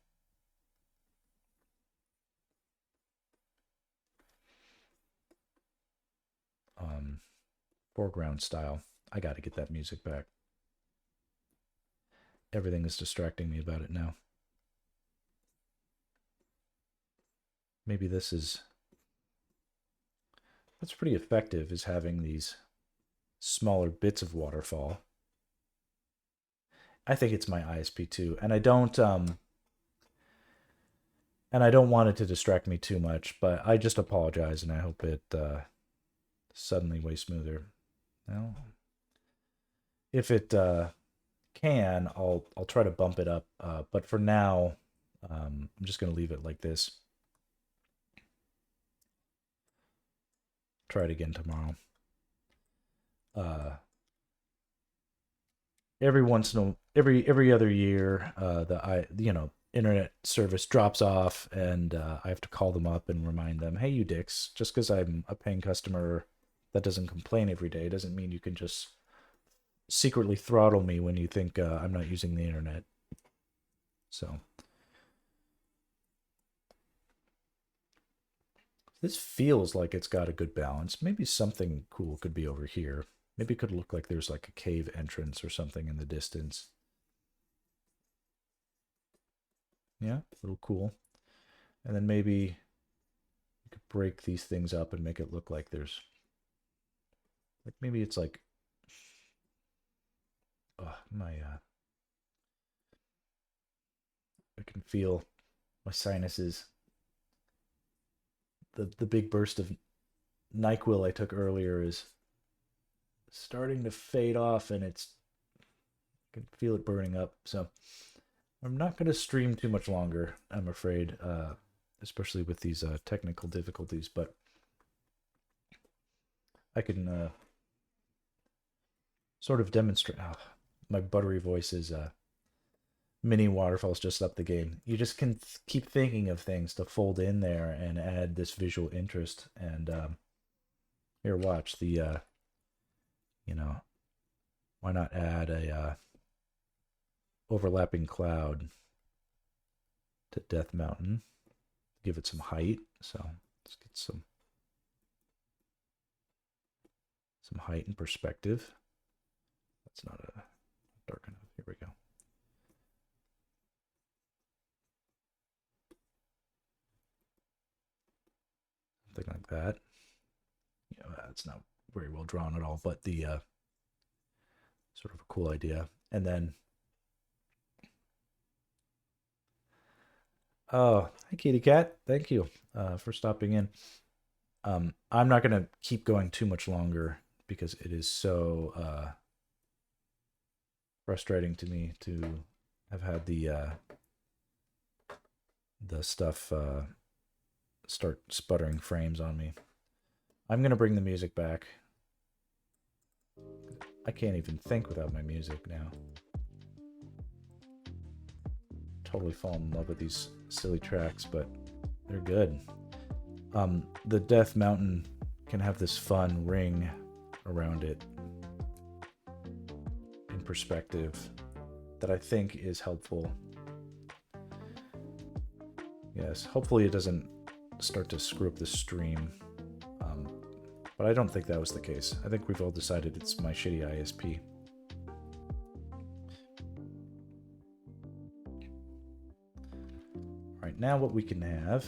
Foreground style. I got to get that music back. Everything is distracting me about it now. Maybe this is... What's pretty effective is having these smaller bits of waterfall. I think it's my ISP too, and I don't want it to distract me too much, but I just apologize, and I hope it suddenly way smoother. Well, if it can, I'll try to bump it up, but for now, I'm just going to leave it like this. Try it again tomorrow. Every once in a every other year, the internet service drops off, and I have to call them up and remind them, hey, you dicks, just because I'm a paying customer that doesn't complain every day doesn't mean you can just secretly throttle me when you think I'm not using the internet. So this feels like it's got a good balance. Maybe something cool could be over here. Maybe it could look like there's like a cave entrance or something in the distance. Yeah, a little cool. And then maybe you could break these things up and make it look like there's like maybe it's like I can feel my sinuses. The big burst of NyQuil I took earlier is starting to fade off, and I can feel it burning up. So I'm not going to stream too much longer, I'm afraid, especially with these technical difficulties. But I can sort of demonstrate. Oh, my buttery voice is mini waterfalls just up the game. You just can keep thinking of things to fold in there and add this visual interest. And here, watch the, why not add a overlapping cloud to Death Mountain? Give it some height. So let's get some height and perspective. That's not dark enough. Here we go. Something like that. It's not very well drawn at all, but the sort of a cool idea. And then, oh, hi, Kitty Cat. Thank you for stopping in. I'm not going to keep going too much longer because it is so frustrating to me to have had the stuff start sputtering frames on me. I'm going to bring the music back. I can't even think without my music now. Totally fall in love with these silly tracks, but they're good. The Death Mountain can have this fun ring around it in perspective that I think is helpful. Yes, hopefully it doesn't start to screw up the stream. But I don't think that was the case. I think we've all decided it's my shitty ISP. All right, now what we can have...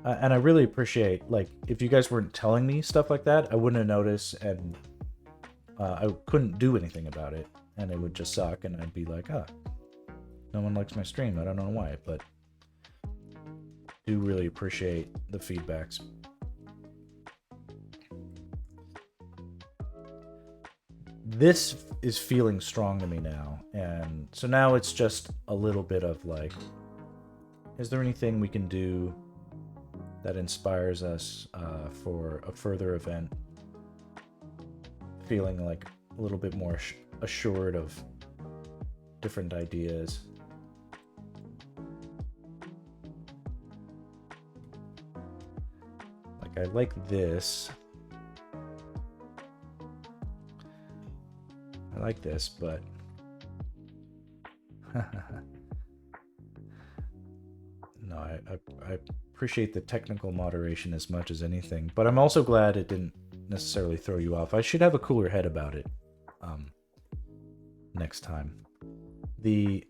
and I really appreciate, like, if you guys weren't telling me stuff like that, I wouldn't have noticed, and I couldn't do anything about it, and it would just suck, and I'd be like, no one likes my stream. I don't know why, but I do really appreciate the feedbacks. This is feeling strong to me now, and so now it's just a little bit of like, is there anything we can do that inspires us for a further event, feeling like a little bit more assured of different ideas. Like, I like this. I like this, but no, I appreciate the technical moderation as much as anything, but I'm also glad it didn't necessarily throw you off. I should have a cooler head about it next time. The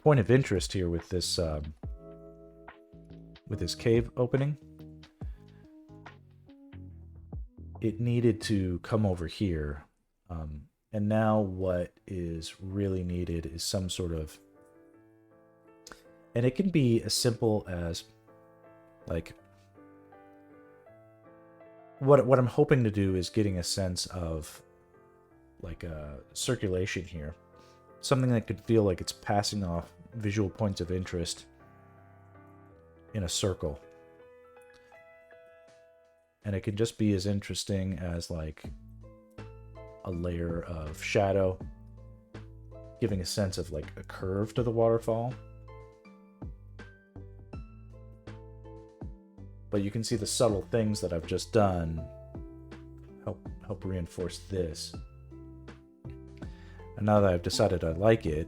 point of interest here with this cave opening, it needed to come over here, and now what is really needed is some sort of, and it can be as simple as like what I'm hoping to do is getting a sense of like a circulation here, something that could feel like it's passing off visual points of interest in a circle. And it can just be as interesting as like a layer of shadow, giving a sense of like a curve to the waterfall. But you can see the subtle things that I've just done help reinforce this. And now that I've decided I like it,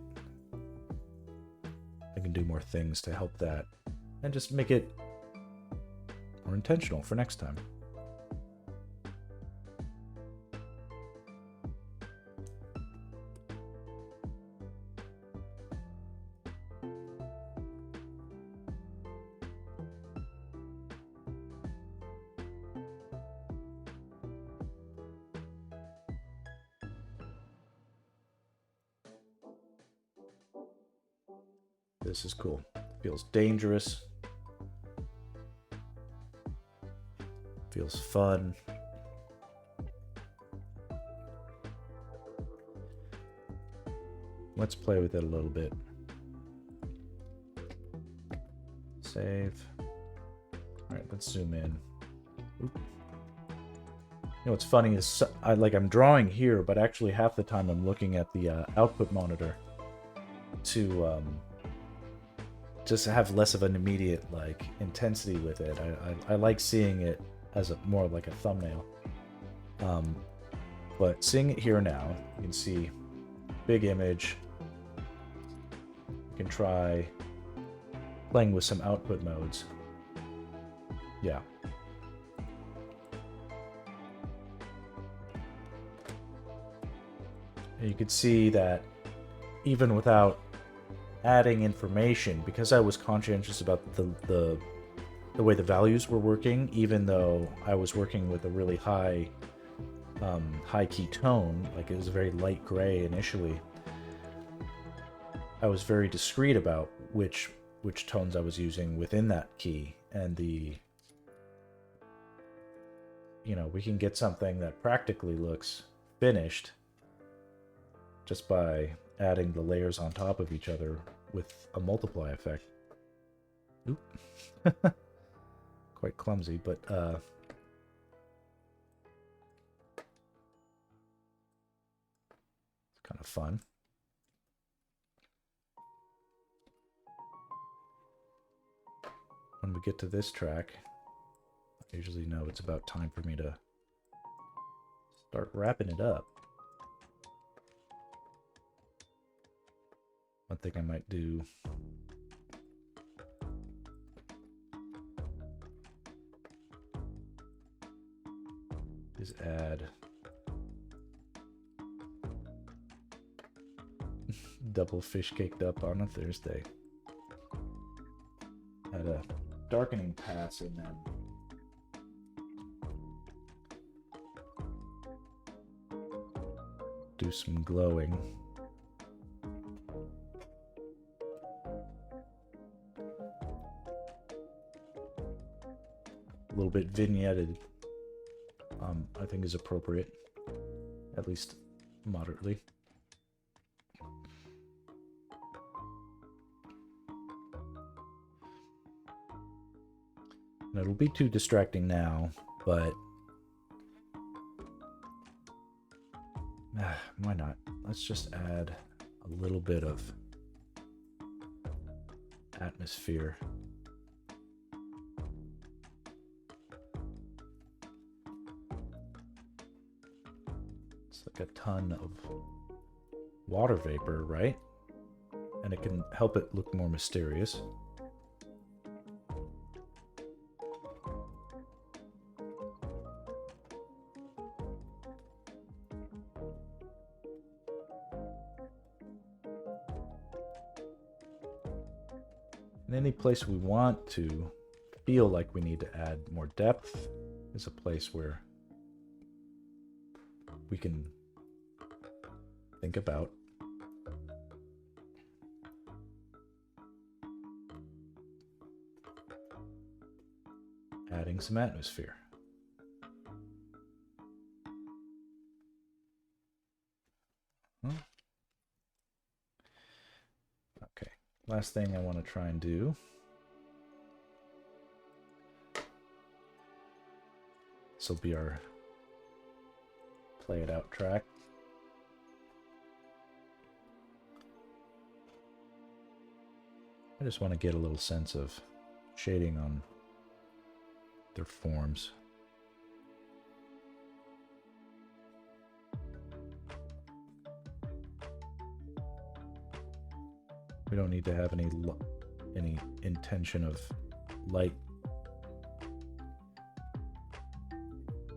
I can do more things to help that and just make it more intentional for next time. This is cool. Feels dangerous. Feels fun. Let's play with it a little bit. Save. All right, let's zoom in. Oop. You know what's funny is I'm drawing here, but actually half the time I'm looking at the output monitor to just have less of an immediate like intensity with it. I like seeing it as more like a thumbnail. But seeing it here now, you can see big image. You can try playing with some output modes. Yeah. And you could see that even without adding information, because I was conscientious about the way the values were working, even though I was working with a really high key tone, like it was a very light gray initially, I was very discreet about which tones I was using within that key, and we can get something that practically looks finished just by adding the layers on top of each other with a multiply effect. Oop. Quite clumsy, but it's kind of fun. When we get to this track, I usually know it's about time for me to start wrapping it up. One thing I might do is add double fish caked up on a Thursday. Add a darkening pass in them. Do some glowing. A little bit vignetted, I think is appropriate, at least moderately. And it'll be too distracting now, but why not? Let's just add a little bit of atmosphere. It's like a ton of water vapor, right? And it can help it look more mysterious. And any place we want to feel like we need to add more depth is a place where we can think about adding some atmosphere. Okay, last thing I want to try and do this will be our play it out track. I just want to get a little sense of shading on their forms. We don't need to have any intention of light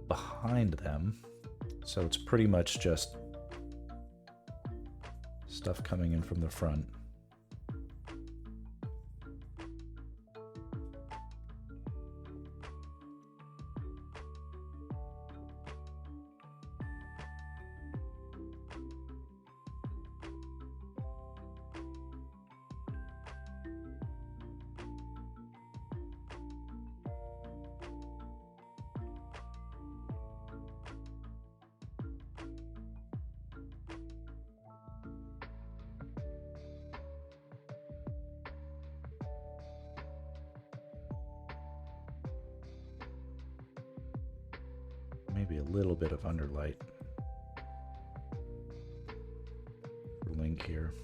behind them. So it's pretty much just stuff coming in from the front. Maybe a little bit of underlight for Link here.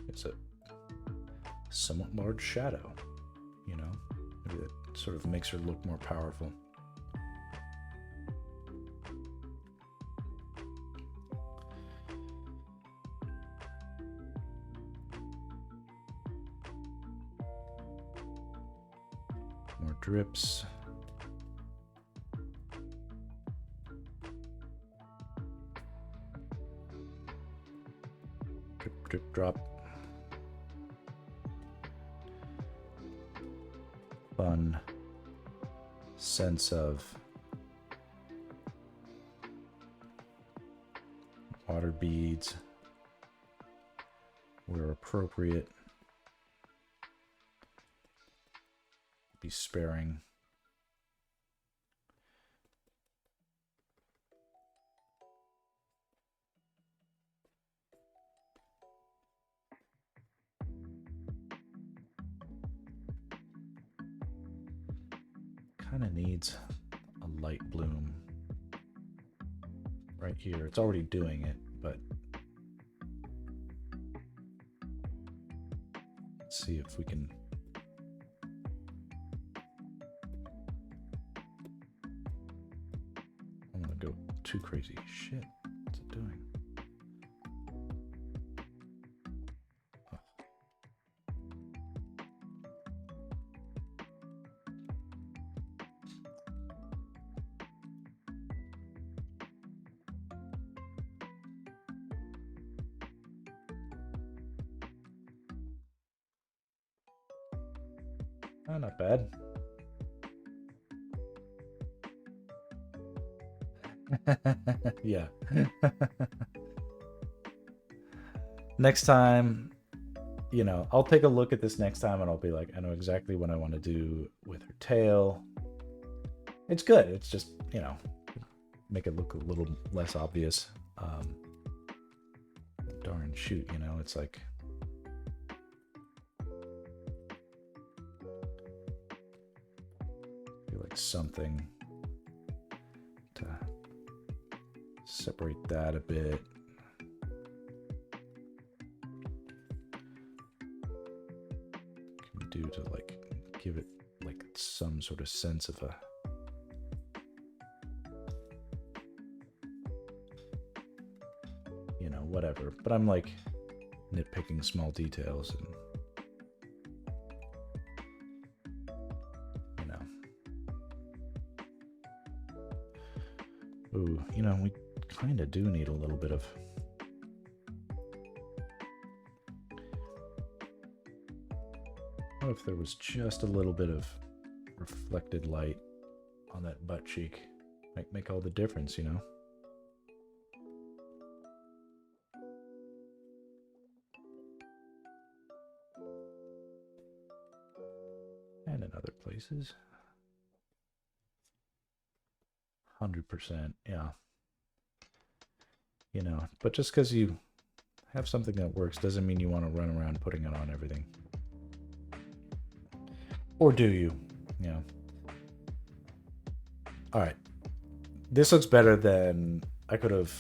It's a somewhat large shadow, you know? Maybe that sort of makes her look more powerful. More drips. Drip, drip, drop. Fun sense of water beads where appropriate. Be sparing. Kind of needs a light bloom right here. It's already doing it, but let's see if we can. I'm gonna go too crazy. Shit, what's it doing? Oh, not bad. Yeah. Next time, you know, I'll take a look at this next time and I'll be like, I know exactly what I want to do with her tail. It's good. It's just, you know, make it look a little less obvious. Darn shoot, you know, it's like something to separate that a bit. Can do to like give it like some sort of sense of a you know, whatever. But I'm like nitpicking small details and ooh, you know, we kind of do need a little bit of what if there was just a little bit of reflected light on that butt cheek? Might make all the difference, you know? And in other places. 100%, yeah. You know, but just because you have something that works doesn't mean you want to run around putting it on everything. Or do you? Yeah. All right. This looks better than I could have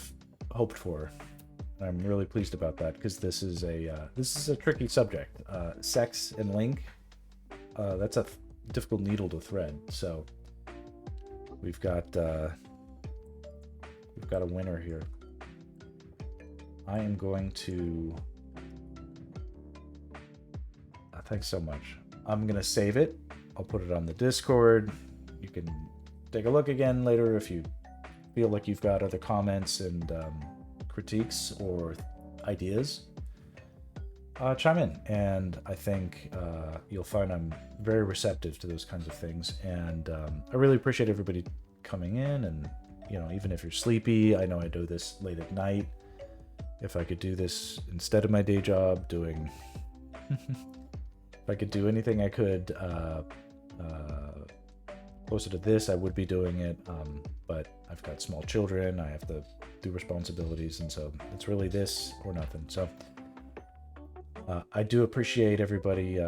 hoped for. I'm really pleased about that because this is a tricky subject. Sex and Link. That's a difficult needle to thread. So we've got a winner here. I am going to. Thanks so much. I'm gonna save it. I'll put it on the Discord. You can take a look again later if you feel like you've got other comments and critiques or ideas. Chime in, and I think you'll find I'm very receptive to those kinds of things. And I really appreciate everybody coming in. And even if you're sleepy, I know I do this late at night. If I could do this instead of my day job, doing. If I could do anything I could closer to this, I would be doing it. But I've got small children. I have to do responsibilities. And so it's really this or nothing. So I do appreciate everybody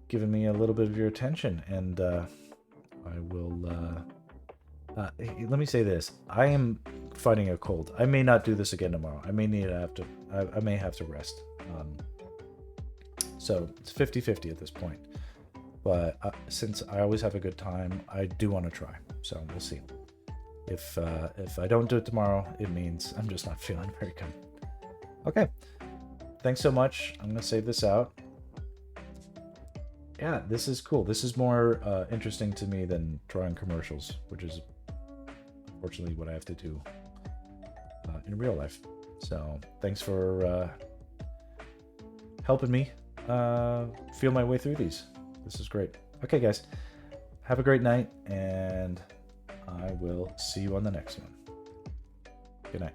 giving me a little bit of your attention. And I will... let me say this. I am fighting a cold. I may not do this again tomorrow. I may have to rest. So it's 50-50 at this point. But since I always have a good time, I do want to try. So we'll see. If I don't do it tomorrow, it means I'm just not feeling very good. Okay. Thanks so much. I'm going to save this out. Yeah, this is cool. This is more interesting to me than drawing commercials, which is unfortunately what I have to do in real life. So thanks for helping me feel my way through these. This is great. Okay, guys, have a great night, and I will see you on the next one. Good night.